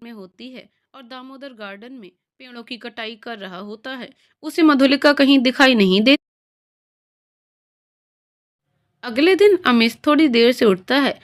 में होती है और दामोदर गार्डन में पेड़ों की कटाई कर रहा होता है। उसे मधुलिका कहीं दिखाई नहीं देती। अगले दिन अमित थोड़ी देर से उठता है।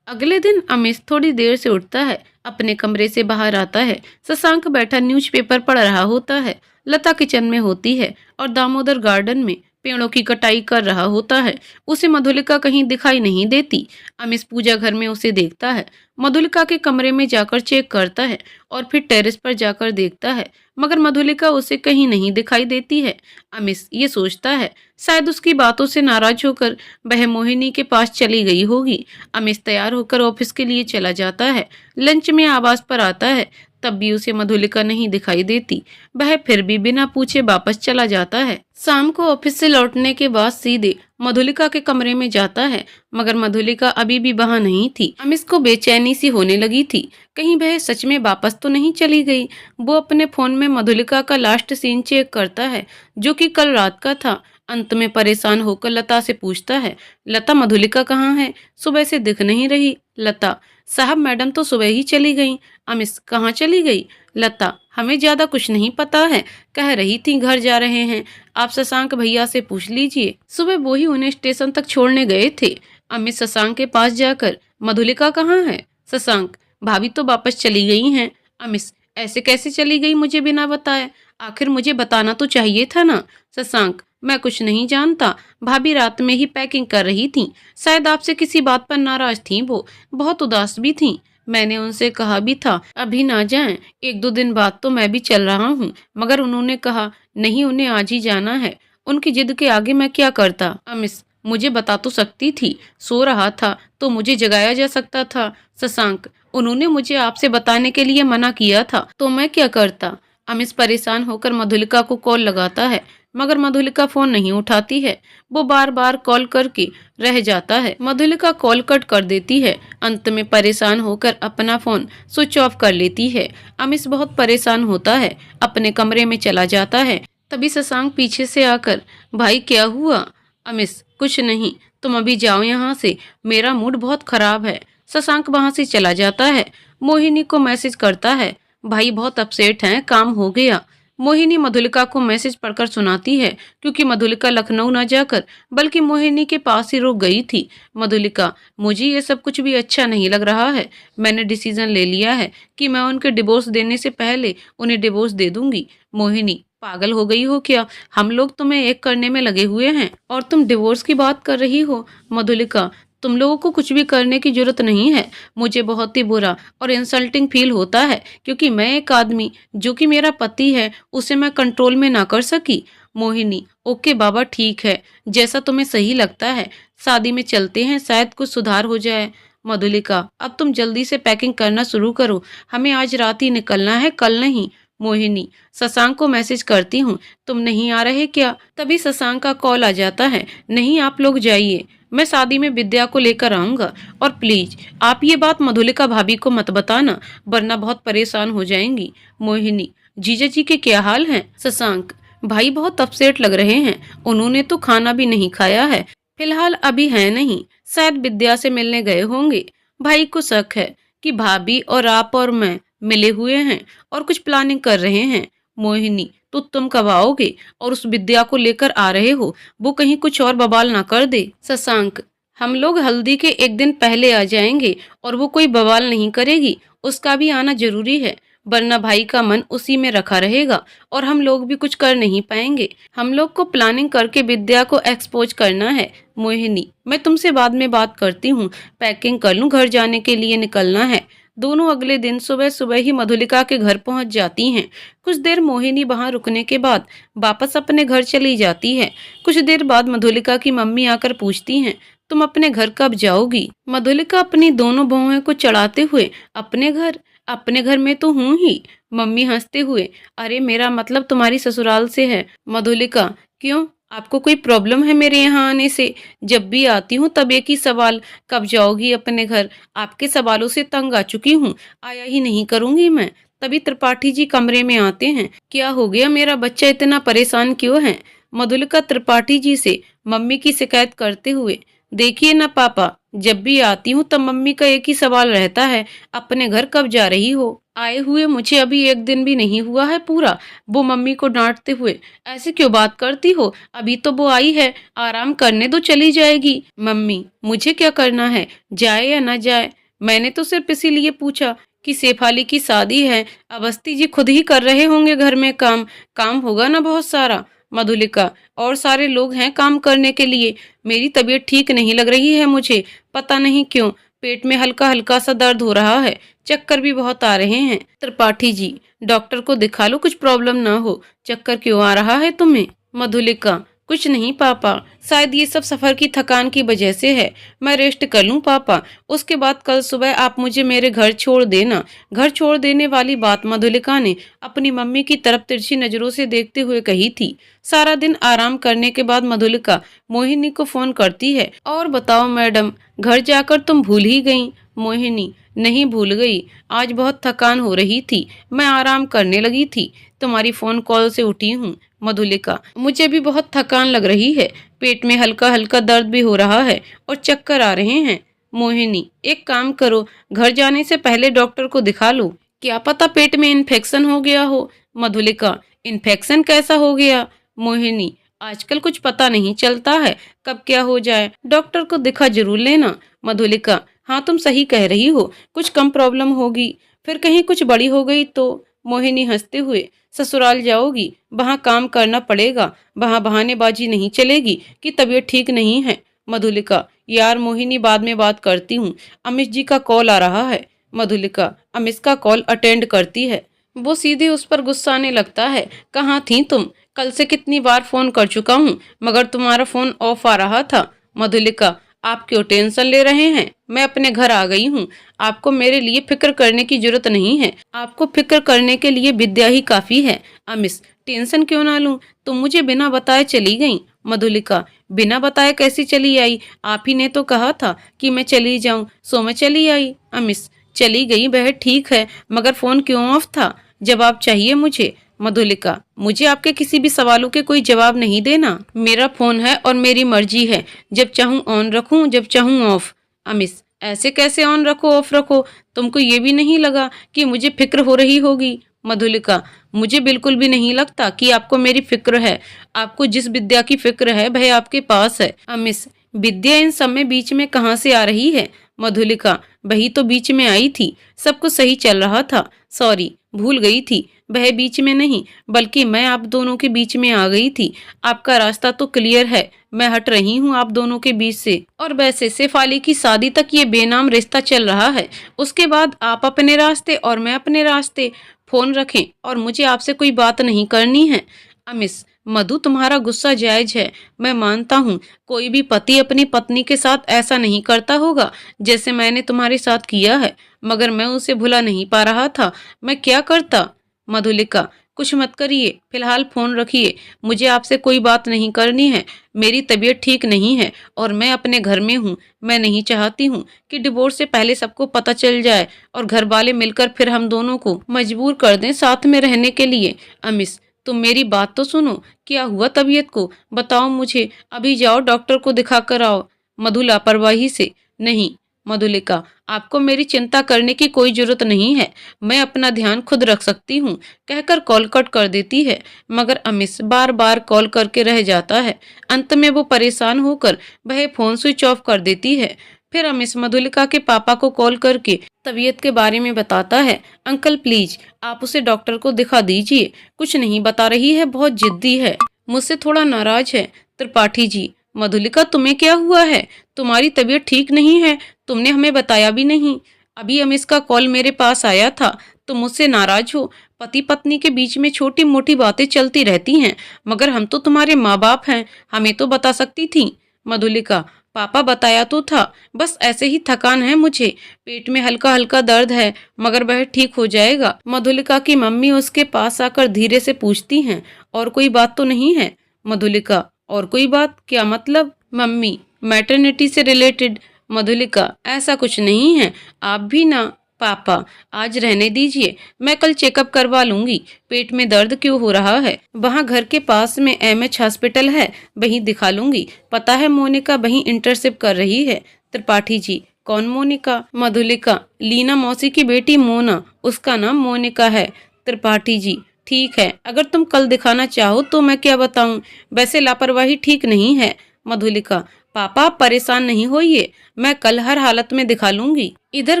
अगले दिन अमित थोड़ी देर से उठता है, अपने कमरे से बाहर आता है। शशांक बैठा न्यूज़पेपर पढ़ रहा होता है। लता किचन में होती है और दामोदर गार्डन में पेड़ों की कटाई कर रहा होता है। उसे मधुलिका कहीं दिखाई नहीं देती। अमित पूजा घर में उसे देखता है। मधुलिका के कमरे में जाकर चेक करता है और फिर टेरेस पर जाकर देखता है, मगर मधुलिका उसे कहीं नहीं दिखाई देती है। अमित ये सोचता है, शायद उसकी बातों से नाराज होकर वह मोहिनी के पास चली गई होगी। अमित तैयार होकर ऑफिस के लिए चला जाता है। लंच में आवाज पर आता है, तब भी उसे मधुलिका नहीं दिखाई देती। वह फिर भी बिना पूछे वापस चला जाता है। शाम को ऑफिस से लौटने के बाद सीधे मधुलिका के कमरे में जाता है, मगर मधुलिका अभी भी वहां नहीं थी। अमित को बेचैनी सी होने लगी थी, कहीं वह सच में वापस तो नहीं चली गई। वो अपने फोन में मधुलिका का लास्ट सीन चेक करता है, जो कि कल रात का था। अंत में परेशान होकर लता से पूछता है, लता मधुलिका कहाँ है? सुबह से दिख नहीं रही। लता, साहब मैडम तो सुबह ही चली गई। अमित, कहाँ चली गई? लता, हमें ज्यादा कुछ नहीं पता है, कह रही थी घर जा रहे हैं, आप शशांक भैया से पूछ लीजिए, सुबह वो ही उन्हें स्टेशन तक छोड़ने गए थे। अमित शशांक के पास जाकर, मधुलिका कहाँ है? शशांक, भाभी तो वापस चली गई हैं। अमित, ऐसे कैसे चली गई मुझे बिना बताए? आखिर मुझे बताना तो चाहिए था ना। शशांक, मैं कुछ नहीं जानता, भाभी रात में ही पैकिंग कर रही थी, शायद आपसे किसी बात पर नाराज थी, वो बहुत उदास भी थी। मैंने उनसे कहा भी था अभी ना जाएं, एक दो दिन बाद तो मैं भी चल रहा हूँ, मगर उन्होंने कहा नहीं, उन्हें आज ही जाना है। उनकी जिद के आगे मैं क्या करता? अमित, मुझे बता तो सकती थी, सो रहा था तो मुझे जगाया जा सकता था। शशांक, उन्होंने मुझे आपसे बताने के लिए मना किया था, तो मैं क्या करता? अमित परेशान होकर मधुलिका को कॉल लगाता है, मगर मधुलिका फोन नहीं उठाती है। वो बार बार कॉल करके रह जाता है। मधुलिका कॉल कट कर देती है। अंत में परेशान होकर अपना फोन स्विच ऑफ कर लेती है। अमित बहुत परेशान होता है, अपने कमरे में चला जाता है। तभी शशांक पीछे से आकर, भाई क्या हुआ? अमित, कुछ नहीं, तुम अभी जाओ यहाँ से, मेरा मूड बहुत खराब है। शशांक वहां से चला जाता है। मोहिनी को मैसेज करता है, भाई बहुत अपसेट हैं, काम हो गया। मोहिनी मधुलिका को मैसेज पढ़कर सुनाती है, क्योंकि मधुलिका लखनऊ न जाकर बल्कि मोहिनी के पास ही रुक गई थी। मधुलिका, मुझे ये सब कुछ भी अच्छा नहीं लग रहा है। मैंने डिसीजन ले लिया है कि मैं उनके डिवोर्स देने से पहले उन्हें डिवोर्स दे दूंगी। मोहिनी, पागल हो गई हो क्या? हम लोग तुम्हें एक करने में लगे हुए हैं और तुम डिवोर्स की बात कर रही हो। मधुलिका, तुम लोगों को कुछ भी करने की जरूरत नहीं है। मुझे बहुत ही बुरा और इंसल्टिंग फील होता है, क्योंकि मैं एक आदमी जो कि मेरा पति है, उसे मैं कंट्रोल में ना कर सकी। मोहिनी, ओके बाबा, ठीक है, जैसा तुम्हें सही लगता है, शादी में चलते हैं, शायद कुछ सुधार हो जाए। मधुलिका, अब तुम जल्दी से पैकिंग करना शुरू करो, हमें आज रात ही निकलना है, कल नहीं। मोहिनी, शशांक को मैसेज करती हूँ, तुम नहीं आ रहे क्या? तभी शशांक का कॉल आ जाता है, नहीं आप लोग जाइए, मैं शादी में विद्या को लेकर आऊंगा, और प्लीज आप ये बात मधुलिका भाभी को मत बताना, वरना बहुत परेशान हो जाएंगी। मोहिनी, जीजा जी के क्या हाल हैं? शशांक, भाई बहुत अपसेट लग रहे हैं, उन्होंने तो खाना भी नहीं खाया है, फिलहाल अभी है नहीं, शायद विद्या से मिलने गए होंगे। भाई को शक है कि भाभी और आप और मैं मिले हुए हैं और कुछ प्लानिंग कर रहे हैं। मोहिनी, तो तुम कब आओगे और उस विद्या को लेकर आ रहे हो? वो कहीं कुछ और बवाल ना कर दे। शशांक, हम लोग हल्दी के एक दिन पहले आ जाएंगे और वो कोई बवाल नहीं करेगी, उसका भी आना जरूरी है, वरना भाई का मन उसी में रखा रहेगा और हम लोग भी कुछ कर नहीं पाएंगे। हम लोग को प्लानिंग करके विद्या को एक्सपोज करना है। मोहिनी, मैं तुमसे बाद में बात करती हूँ, पैकिंग कर लूँ, घर जाने के लिए निकलना है। दोनों अगले दिन सुबह सुबह ही मधुलिका के घर पहुंच जाती हैं। कुछ देर मोहिनी वहां रुकने के बाद वापस अपने घर चली जाती है। कुछ देर बाद मधुलिका की मम्मी आकर पूछती हैं, तुम अपने घर कब जाओगी? मधुलिका अपनी दोनों बहुओं को चढ़ाते हुए, अपने घर में तो हूँ ही। मम्मी हंसते हुए, अरे मेरा मतलब तुम्हारी ससुराल से है। मधुलिका, क्यों, आपको कोई प्रॉब्लम है मेरे यहाँ आने से? जब भी आती हूँ तब एक ही सवाल, कब जाओगी अपने घर? आपके सवालों से तंग आ चुकी हूँ, आया ही नहीं करूंगी मैं। तभी त्रिपाठी जी कमरे में आते हैं, क्या हो गया, मेरा बच्चा इतना परेशान क्यों है? मधुलिका त्रिपाठी जी से मम्मी की शिकायत करते हुए, देखिए ना पापा, जब भी आती हूँ तब मम्मी का एक ही सवाल रहता है, अपने घर कब जा रही हो? आए हुए मुझे अभी एक दिन भी नहीं हुआ है पूरा। वो मम्मी को डांटते हुए, ऐसे क्यों बात करती हो? अभी तो वो आई है, आराम करने दो, चली जाएगी। मम्मी, मुझे क्या करना है, जाए या ना जाए? मैंने तो सिर्फ इसीलिए पूछा कि शेफाली की शादी है, अवस्थी जी खुद ही कर रहे होंगे घर में काम, काम होगा ना बहुत सारा। मधुलिका, और सारे लोग हैं काम करने के लिए। मेरी तबीयत ठीक नहीं लग रही है मुझे, पता नहीं क्यों। पेट में हल्का हल्का सा दर्द हो रहा है, चक्कर भी बहुत आ रहे हैं। त्रिपाठी जी, डॉक्टर को दिखा लो, कुछ प्रॉब्लम ना हो। चक्कर क्यों आ रहा है तुम्हें? मधुलिका, कुछ नहीं पापा, शायद ये सब सफर की थकान की वजह से है। मैं रेस्ट कर लूं पापा, उसके बाद कल सुबह आप मुझे मेरे घर छोड़ देना। घर छोड़ देने वाली बात मधुलिका ने अपनी मम्मी की तरफ तिरछी नजरों से देखते हुए कही थी। सारा दिन आराम करने के बाद मधुलिका मोहिनी को फोन करती है। और बताओ मैडम, घर जाकर तुम भूल ही गई? मोहिनी, नहीं भूल गई, आज बहुत थकान हो रही थी, मैं आराम करने लगी थी, तुम्हारी फोन कॉल से उठी हूँ। मधुलिका, मुझे भी बहुत थकान लग रही है, पेट में हल्का हल्का दर्द भी हो रहा है और चक्कर आ रहे हैं। मोहिनी, एक काम करो, घर जाने से पहले डॉक्टर को दिखा लो, क्या पता पेट में इन्फेक्शन हो गया हो। मधुलिका, इन्फेक्शन कैसा हो गया? मोहिनी, आजकल कुछ पता नहीं चलता है, कब क्या हो जाए, डॉक्टर को दिखा जरूर लेना। मधुलिका, हाँ तुम सही कह रही हो, कुछ कम प्रॉब्लम होगी, फिर कहीं कुछ बड़ी हो गई तो? मोहिनी हंसते हुए, ससुराल जाओगी, वहाँ काम करना पड़ेगा, वहाँ बहानेबाजी नहीं चलेगी कि तबीयत ठीक नहीं है। मधुलिका, यार मोहिनी, बाद में बात करती हूँ, अमिश जी का कॉल आ रहा है। मधुलिका अमिश का कॉल अटेंड करती है। वो सीधे उस पर गुस्साने लगता है, कहाँ थी तुम? कल से कितनी बार फोन कर चुका हूँ मगर तुम्हारा फोन ऑफ आ रहा था। मधुलिका, आप क्यों टेंशन ले रहे हैं, मैं अपने घर आ गई हूँ, आपको मेरे लिए फिक्र करने की जरूरत नहीं है, आपको फिक्र करने के लिए विद्या ही काफी है। अमिश, टेंशन क्यों ना लूं, तुम मुझे बिना बताए चली गई। मधुलिका, बिना बताए कैसी चली आई? आप ही ने तो कहा था कि मैं चली जाऊं, सो मैं चली आई। अमिश, चली गई वह ठीक है, मगर फोन क्यों ऑफ था? जवाब चाहिए मुझे। मधुलिका, मुझे आपके किसी भी सवालों के कोई जवाब नहीं देना, मेरा फोन है और मेरी मर्जी है, जब चाहूं ऑन रखूं, जब चाहूं ऑफ। अमिश, ऐसे कैसे ऑन रखो ऑफ रखो, तुमको ये भी नहीं लगा कि मुझे फिक्र हो रही होगी? मधुलिका, मुझे बिल्कुल भी नहीं लगता कि आपको मेरी फिक्र है, आपको जिस विद्या की फिक्र है वह आपके पास है। अमिश, विद्या इन सब में बीच में कहाँ से आ रही है? मधुलिका, वही तो बीच में आई थी, सब कुछ सही चल रहा था, सॉरी भूल गई थी, वह बीच में नहीं बल्कि मैं आप दोनों के बीच में आ गई थी। आपका रास्ता तो क्लियर है, मैं हट रही हूँ आप दोनों के बीच से। और वैसे शेफाली की शादी तक ये बेनाम रिश्ता चल रहा है, उसके बाद आप अपने रास्ते और मैं अपने रास्ते। फोन रखें और मुझे आपसे कोई बात नहीं करनी है। अमिश, मधु तुम्हारा गुस्सा जायज है, मैं मानता हूँ, कोई भी पति अपनी पत्नी के साथ ऐसा नहीं करता होगा जैसे मैंने तुम्हारे साथ किया है, मगर मैं उसे भुला नहीं पा रहा था, मैं क्या करता? मधुलिका, कुछ मत करिए, फिलहाल फोन रखिए, मुझे आपसे कोई बात नहीं करनी है, मेरी तबीयत ठीक नहीं है और मैं अपने घर में हूँ, मैं नहीं चाहती हूँ कि डिवोर्स से पहले सबको पता चल जाए और घर वाले मिलकर फिर हम दोनों को मजबूर कर दें साथ में रहने के लिए। अमिश, तुम मेरी बात तो सुनो, क्या हुआ तबीयत को, बताओ मुझे, अभी जाओ डॉक्टर को दिखा कर आओ। मधु लापरवाही से, नहीं। मधुलिका, आपको मेरी चिंता करने की कोई जरूरत नहीं है, मैं अपना ध्यान खुद रख सकती हूँ, कहकर कॉल कट कर देती है। मगर अमिश बार बार कॉल करके रह जाता है, अंत में वो परेशान होकर वह फोन स्विच ऑफ कर देती है। फिर अमिश मधुलिका के पापा को कॉल करके तबीयत के बारे में बताता है। अंकल प्लीज आप उसे डॉक्टर को दिखा दीजिए, कुछ नहीं बता रही है, बहुत जिद्दी है, मुझसे थोड़ा नाराज है। त्रिपाठी जी, मधुलिका तुम्हें क्या हुआ है, तुम्हारी तबीयत ठीक नहीं है, तुमने हमें बताया भी नहीं, अभी अमिश का कॉल मेरे पास आया था, तुम मुझसे नाराज हो? पति पत्नी के बीच में छोटी मोटी बातें चलती रहती हैं, मगर हम तो तुम्हारे माँ बाप हैं, हमें तो बता सकती थी। मधुलिका, पापा बताया तो था, बस ऐसे ही थकान है मुझे, पेट में हल्का हल्का दर्द है, मगर वह ठीक हो जाएगा। मधुलिका की मम्मी उसके पास आकर धीरे से पूछती हैं, और कोई बात तो नहीं है? मधुलिका, और कोई बात, क्या मतलब? मम्मी, मैटरनिटी से रिलेटेड। मधुलिका, ऐसा कुछ नहीं है, आप भी ना। पापा, आज रहने दीजिए, मैं कल चेकअप करवा लूंगी, पेट में दर्द क्यों हो रहा है, वहाँ घर के पास में एमएच हॉस्पिटल है, वहीं दिखा लूंगी, पता है मोनिका वहीं इंटर्नशिप कर रही है, त्रिपाठी जी, कौन मोनिका? मधुलिका, लीना मौसी की बेटी मोना, उसका नाम मोनिका है। त्रिपाठी जी, ठीक है, अगर तुम कल दिखाना चाहो तो मैं क्या बताऊं, वैसे लापरवाही ठीक नहीं है। मधुलिका, पापा आप परेशान नहीं होइए, मैं कल हर हालत में दिखा लूंगी। इधर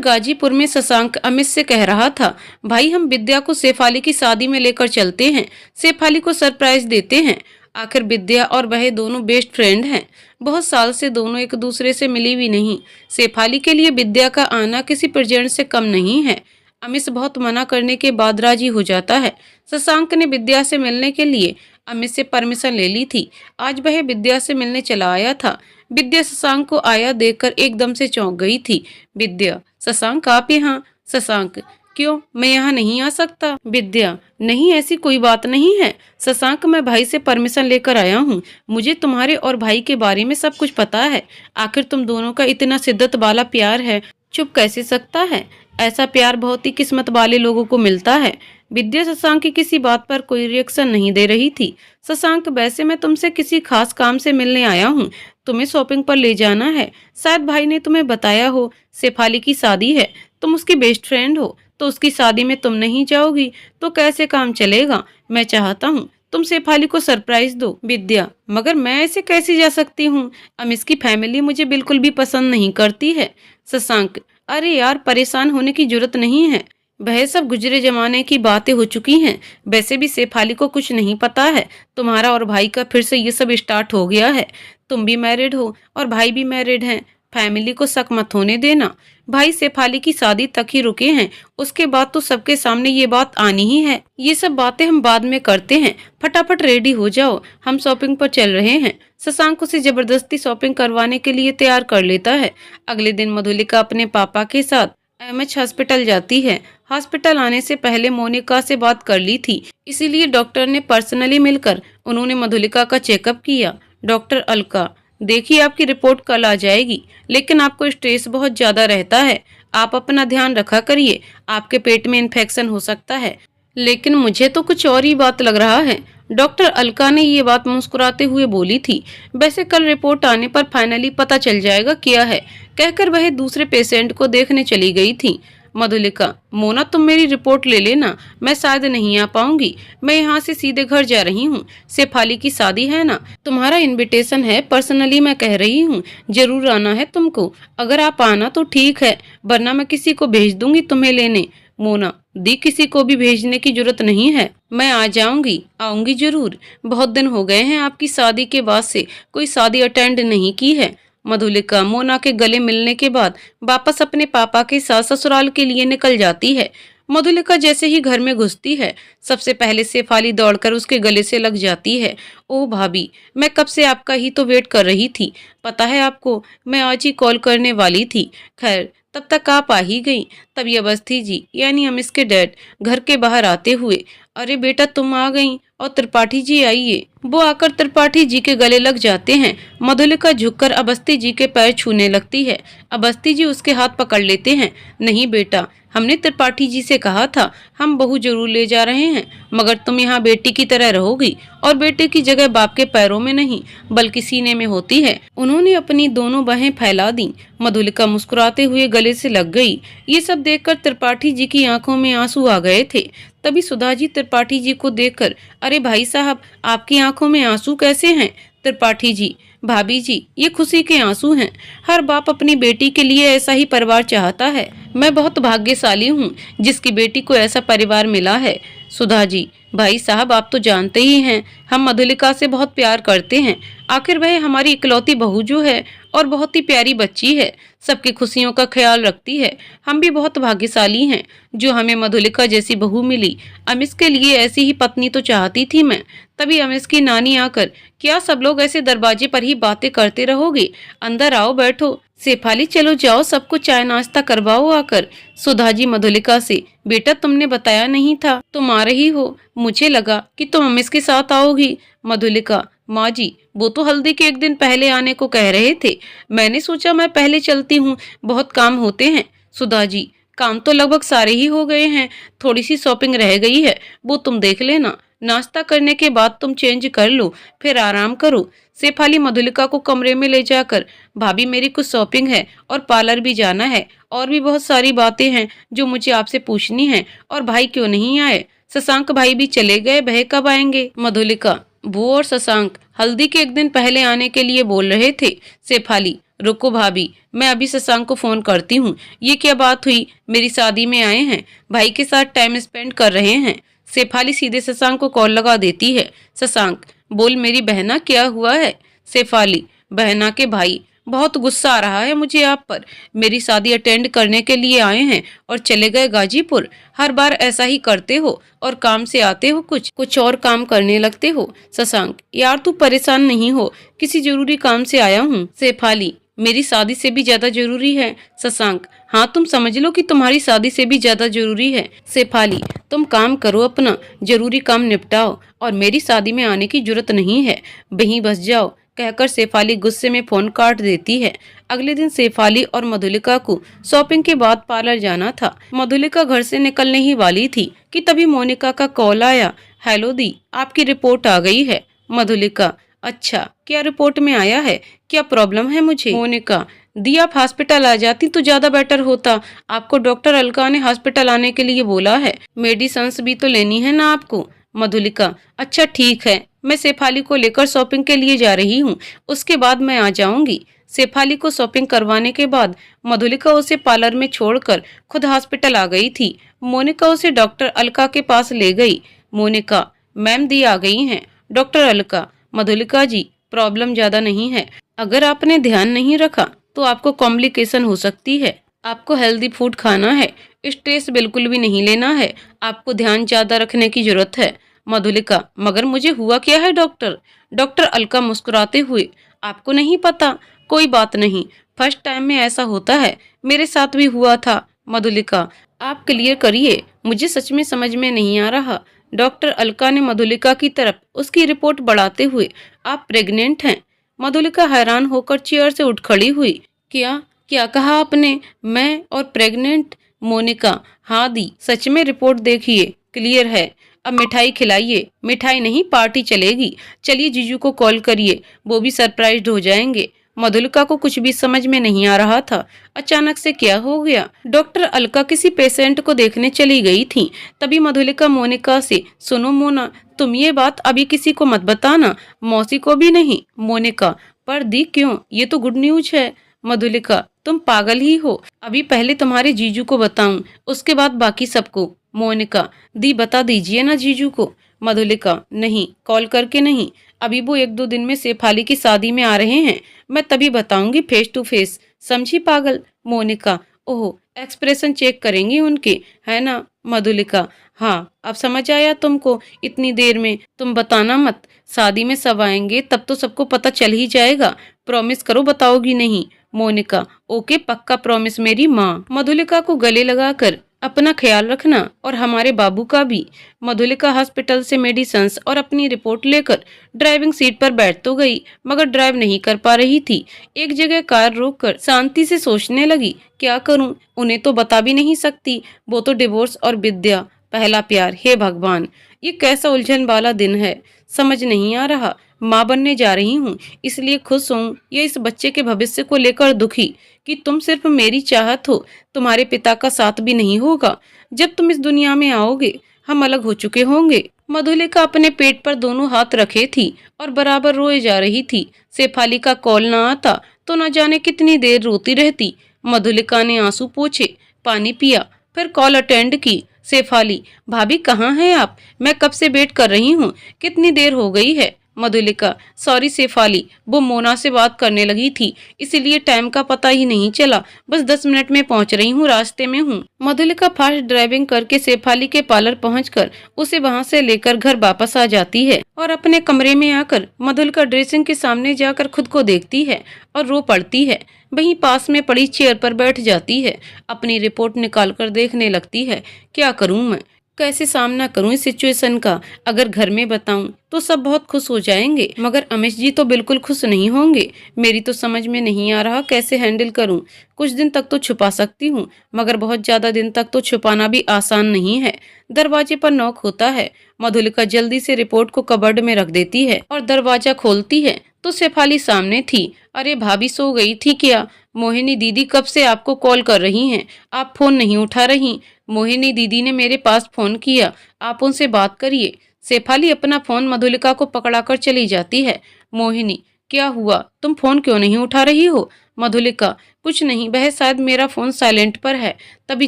गाजीपुर में शशांक अमित से कह रहा था, भाई हम विद्या को शेफाली की शादी में लेकर चलते हैं, शेफाली को सरप्राइज देते हैं। आखिर विद्या और वह दोनों बेस्ट फ्रेंड हैं, बहुत साल से दोनों एक दूसरे से मिली भी नहीं। शेफाली के लिए विद्या का आना किसी प्रेजेंट से कम नहीं है। अमित बहुत मना करने के बाद राजी हो जाता है। शशांक ने विद्या से मिलने के लिए अमित से परमिशन ले ली थी। आज वह विद्या से मिलने चला आया था। विद्या शशांक को आया देखकर एकदम से चौंक गई थी। विद्या, शशांक आप यहाँ? शशांक, क्यों, मैं यहाँ नहीं आ सकता? विद्या, नहीं ऐसी कोई बात नहीं है शशांक, मैं भाई से परमिशन लेकर आया हूँ। मुझे तुम्हारे और भाई के बारे में सब कुछ पता है। आखिर तुम दोनों का इतना शिद्दत वाला प्यार है, चुप कैसे सकता है? ऐसा प्यार बहुत ही किस्मत वाले लोगों को मिलता है। विद्या शशांक की किसी बात पर कोई रिएक्शन नहीं दे रही थी। शशांक, वैसे मैं तुमसे किसी खास काम से मिलने आया हूँ, तुम्हें शॉपिंग पर ले जाना है। शायद भाई ने तुम्हें बताया हो, शेफाली की शादी है, तुम उसकी बेस्ट फ्रेंड हो, तो उसकी शादी में तुम नहीं जाओगी तो कैसे काम चलेगा? मैं चाहता हूँ तुम शेफाली को सरप्राइज दो। विद्या, मगर मैं ऐसे कैसे जा सकती हूँ? अमित की फैमिली मुझे बिल्कुल भी पसंद नहीं करती है। शशांक, अरे यार, परेशान होने की जरूरत नहीं है, वह सब गुजरे जमाने की बातें हो चुकी हैं। वैसे भी शेफाली को कुछ नहीं पता है, तुम्हारा और भाई का फिर से ये सब स्टार्ट हो गया है। तुम भी मैरिड हो और भाई भी मैरिड हैं, फैमिली को शक मत होने देना। भाई शेफाली की शादी तक ही रुके हैं, उसके बाद तो सबके सामने ये बात आनी ही है। ये सब बातें हम बाद में करते हैं, फटाफट रेडी हो जाओ, हम शॉपिंग पर चल रहे हैं। शशांक उसे जबरदस्ती शॉपिंग करवाने के लिए तैयार कर लेता है। अगले दिन मधुलिका अपने पापा के साथ एमएच हॉस्पिटल जाती है। हॉस्पिटल आने से पहले मोनिका से बात कर ली थी, इसीलिए डॉक्टर ने पर्सनली मिलकर उन्होंने मधुलिका का चेकअप किया। डॉक्टर अलका, देखिए आपकी रिपोर्ट कल आ जाएगी, लेकिन आपको स्ट्रेस बहुत ज्यादा रहता है, आप अपना ध्यान रखा करिए, आपके पेट में इन्फेक्शन हो सकता है। लेकिन मुझे तो कुछ और ही बात लग रहा है। डॉक्टर अलका ने ये बात मुस्कुराते हुए बोली थी। वैसे कल रिपोर्ट आने पर फाइनली पता चल जाएगा क्या है, कहकर वह दूसरे पेशेंट को देखने चली गई थी। मधुलिका, मोना तुम मेरी रिपोर्ट ले लेना, मैं शायद नहीं आ पाऊंगी, मैं यहाँ से सीधे घर जा रही हूँ। शेफाली की शादी है ना, तुम्हारा इनविटेशन है, पर्सनली मैं कह रही हूँ, जरूर आना है तुमको। अगर आप आना तो ठीक है, वरना मैं किसी को भेज दूंगी तुम्हें लेने। मोना, दी किसी को भी भेजने की जरूरत नहीं है, मैं आ जाऊंगी, आऊंगी जरूर। बहुत दिन हो गए हैं आपकी शादी के बाद से कोई शादी अटेंड नहीं की है। मधुलिका मोना के गले मिलने के बाद वापस अपने पापा के साथ ससुराल के लिए निकल जाती है। मधुलिका जैसे ही घर में घुसती है, सबसे पहले शेफाली दौड़कर उसके गले से लग जाती है। ओ भाभी, मैं कब से आपका ही तो वेट कर रही थी, पता है आपको, मैं आज ही कॉल करने वाली थी। खैर, तब तक आप आ ही गई। तभी अवस्थी जी यानी अमित के डैड घर के बाहर आते हुए, अरे बेटा तुम आ गई, और त्रिपाठी जी आइए। वो आकर त्रिपाठी जी के गले लग जाते हैं। मधुलिका झुककर अवस्थी जी के पैर छूने लगती है। अवस्थी जी उसके हाथ पकड़ लेते हैं। नहीं बेटा, हमने त्रिपाठी जी से कहा था हम बहू जरूर ले जा रहे हैं, मगर तुम यहाँ बेटी की तरह रहोगी, और बेटे की जगह बाप के पैरों में नहीं बल्कि सीने में होती है। उन्होंने अपनी दोनों बाहें फैला दी। मधुलिका मुस्कुराते हुए गले से लग गई। ये सब देखकर त्रिपाठी जी की आंखों में आंसू आ गए थे। तभी सुधा जी त्रिपाठी जी को देखकर, अरे भाई साहब, आपकी आंखों में आंसू कैसे हैं? त्रिपाठी जी, भाभी जी, ये खुशी के आंसू हैं। हर बाप अपनी बेटी के लिए ऐसा ही परिवार चाहता है। मैं बहुत भाग्यशाली हूँ जिसकी बेटी को ऐसा परिवार मिला है। सुधा जी, भाई साहब आप तो जानते ही हैं हम मधुलिका से बहुत प्यार करते हैं, आखिर वह हमारी इकलौती बहू जो है और बहुत ही प्यारी बच्ची है, सबकी खुशियों का ख्याल रखती है। हम भी बहुत भाग्यशाली हैं जो हमें मधुलिका जैसी बहू मिली। अमित के लिए ऐसी ही पत्नी तो चाहती थी मैं। तभी अमित की नानी आकर, क्या सब लोग ऐसे दरवाजे पर ही बातें करते रहोगे, अंदर आओ बैठो। शेफाली चलो जाओ, सबको चाय नाश्ता करवाओ आकर। सुधा जी मधुलिका से, बेटा तुमने बताया नहीं था तुम आ रही हो, मुझे लगा कि तुम अमित के साथ आओगी। मधुलिका, माँ जी, वो तो हल्दी के एक दिन पहले आने को कह रहे थे, मैंने सोचा मैं पहले चलती हूँ, बहुत काम होते हैं। सुधा जी, काम तो लगभग सारे ही हो गए हैं, थोड़ी सी शॉपिंग रह गई है, वो तुम देख लेना। नाश्ता करने के बाद तुम चेंज कर लो, फिर आराम करो। शेफाली मधुलिका को कमरे में ले जाकर, भाभी मेरी कुछ शॉपिंग है और पार्लर भी जाना है, और भी बहुत सारी बातें हैं जो मुझे आपसे पूछनी है। और भाई क्यों नहीं आए? शशांक भाई भी चले गए, वह कब आएंगे? मधुलिका, वो और शशांक हल्दी के एक दिन पहले आने के लिए बोल रहे थे। शेफाली, रुको भाभी, मैं अभी शशांक को फोन करती हूँ। ये क्या बात हुई? मेरी शादी में आए हैं, भाई के साथ टाइम स्पेंड कर रहे हैं। शेफाली सीधे शशांक को कॉल लगा देती है। शशांक, बोल मेरी बहना, क्या हुआ है? शेफाली, बहना के भाई, बहुत गुस्सा आ रहा है मुझे आप पर। मेरी शादी अटेंड करने के लिए आए हैं और चले गए गाजीपुर। हर बार ऐसा ही करते हो, और काम से आते हो कुछ और काम करने लगते हो। शशांक, यार तू परेशान नहीं हो, किसी जरूरी काम से आया हूँ। शेफाली, मेरी शादी से भी ज्यादा जरूरी है। शशांक, हाँ तुम समझ लो कि तुम्हारी शादी से भी ज्यादा जरूरी है। शेफाली, तुम काम करो अपना, जरूरी काम निपटाओ, और मेरी शादी में आने की जरूरत नहीं है, वहीं बस जाओ, कहकर शेफाली गुस्से में फोन काट देती है। अगले दिन शेफाली और मधुलिका को शॉपिंग के बाद पार्लर जाना था। मधुलिका घर से निकलने ही वाली थी कि तभी मोनिका का कॉल आया। हेलो दी, आपकी रिपोर्ट आ गई है। मधुलिका, अच्छा, क्या रिपोर्ट में आया है? क्या प्रॉब्लम है मुझे? मोनिका, दी आप हॉस्पिटल आ जाती तो ज्यादा बेटर होता। आपको डॉक्टर अलका ने हॉस्पिटल आने के लिए बोला है, मेडिसिन्स भी तो लेनी है ना आपको। मधुलिका, अच्छा ठीक है, मैं शेफाली को लेकर शॉपिंग के लिए जा रही हूँ, उसके बाद मैं आ जाऊंगी। शेफाली को शॉपिंग करवाने के बाद मधुलिका उसे पार्लर में छोड़कर खुद हॉस्पिटल आ गई थी। मोनिका उसे डॉक्टर अलका के पास ले गई। मोनिका, मैम दी आ गई हैं। डॉक्टर अलका, मधुलिका जी, प्रॉब्लम ज्यादा नहीं है, अगर आपने ध्यान नहीं रखा तो आपको कॉम्प्लिकेशन हो सकती है। आपको हेल्दी फूड खाना है, स्ट्रेस बिल्कुल भी नहीं लेना है, आपको ध्यान ज्यादा रखने की जरूरत है। मधुलिका, मगर मुझे हुआ क्या है डॉक्टर? डॉक्टर अलका मुस्कुराते हुए, आपको नहीं पता? कोई बात नहीं, फर्स्ट टाइम में ऐसा होता है, मेरे साथ भी हुआ था। मधुलिका, आप क्लियर करिए, मुझे सच में समझ में नहीं आ रहा। डॉक्टर अलका ने मधुलिका की तरफ उसकी रिपोर्ट बढ़ाते हुए, आप प्रेग्नेंट हैं। मधुलिका हैरान होकर चेयर से उठ खड़ी हुई। क्या क्या कहा आपने? मैं और प्रेग्नेंट? मोनिका, हाँ दी, सच में रिपोर्ट देखिए, क्लियर है। अब मिठाई खिलाइए। मिठाई नहीं, पार्टी चलेगी। चलिए जीजू को कॉल करिए, वो भी सरप्राइज्ड हो जाएंगे। मधुलिका को कुछ भी समझ में नहीं आ रहा था, अचानक से क्या हो गया। डॉक्टर अलका किसी पेशेंट को देखने चली गई थी। तभी मधुलिका मोनिका से, सुनो मोना, तुम ये बात अभी किसी को मत बताना, मौसी को भी नहीं। मोनिका, पर दी क्यों? ये तो गुड न्यूज है। मधुलिका, तुम पागल ही हो, अभी पहले तुम्हारे जीजू को बताऊं, उसके बाद बाकी सबको। मोनिका, दी बता दीजिए ना जीजू को। मधुलिका, नहीं, कॉल करके नहीं, अभी वो 1-2 दिन में शेफाली की शादी में आ रहे हैं, मैं तभी बताऊंगी फेस टू फेस, समझी पागल। मोनिका, ओह, एक्सप्रेशन चेक करेंगी उनके, है ना? मधुलिका, हाँ, अब समझ आया तुमको, इतनी देर में तुम बताना मत, शादी में सब आएंगे तब तो सबको पता चल ही जाएगा, प्रॉमिस करो बताओगी नहीं। मोनिका, ओके पक्का प्रॉमिस मेरी माँ। मधुलिका को गले लगाकर, अपना ख्याल रखना और हमारे बाबू का भी। मधुलिका हॉस्पिटल से मेडिसिन्स और अपनी रिपोर्ट लेकर ड्राइविंग सीट पर बैठ तो गई, मगर ड्राइव नहीं कर पा रही थी। एक जगह कार रोककर शांति से सोचने लगी, क्या करूं? उन्हें तो बता भी नहीं सकती, वो तो डिवोर्स और विद्या, पहला प्यार, हे भगवान, ये कैसा उलझन वाला दिन है, समझ नहीं आ रहा। माँ बनने जा रही हूँ, इसलिए खुश हूँ या इस बच्चे के भविष्य को लेकर दुखी कि तुम सिर्फ मेरी चाहत हो, तुम्हारे पिता का साथ भी नहीं होगा। जब तुम इस दुनिया में आओगे हम अलग हो चुके होंगे। मधुलिका अपने पेट पर दोनों हाथ रखे थी और बराबर रोए जा रही थी। शेफाली का कॉल ना आता तो न जाने कितनी देर रोती रहती। मधुलिका ने आंसू पोंछे, पानी पिया, फिर कॉल अटेंड की। शेफाली, भाभी कहाँ हैं आप? मैं कब से वेट कर रही हूँ, कितनी देर हो गई है। मधुलिका, सॉरी शेफाली, वो मोना से बात करने लगी थी, इसीलिए टाइम का पता ही नहीं चला, बस 10 मिनट में पहुंच रही हूँ, रास्ते में हूँ। मधुलिका फास्ट ड्राइविंग करके शेफाली के पार्लर पहुंचकर उसे वहां से लेकर घर वापस आ जाती है और अपने कमरे में आकर मधुलिका ड्रेसिंग के सामने जाकर खुद को देखती है और रो पड़ती है। वहीं पास में पड़ी चेयर पर बैठ जाती है, अपनी रिपोर्ट निकाल कर देखने लगती है। क्या करूं मैं, कैसे सामना करूं इस सिचुएशन का। अगर घर में बताऊं तो सब बहुत खुश हो जाएंगे, मगर अमिश जी तो बिल्कुल खुश नहीं होंगे। मेरी तो समझ में नहीं आ रहा कैसे हैंडल करूं। कुछ दिन तक तो छुपा सकती हूँ, मगर बहुत ज्यादा दिन तक तो छुपाना भी आसान नहीं है। दरवाजे पर नॉक होता है। मधुलिका जल्दी से रिपोर्ट को कबर्ड में रख देती है और दरवाजा खोलती है तो शेफाली सामने थी। अरे भाभी, सो गई थी क्या? मोहिनी दीदी कब से आपको कॉल कर रही हैं, आप फोन नहीं उठा रही। मोहिनी दीदी ने मेरे पास फोन किया, आप उनसे बात करिए। शेफाली अपना फोन मधुलिका को पकड़ाकर चली जाती है। मोहिनी, क्या हुआ, तुम फोन क्यों नहीं उठा रही हो? मधुलिका, कुछ नहीं बहन, शायद मेरा फोन साइलेंट पर है, तभी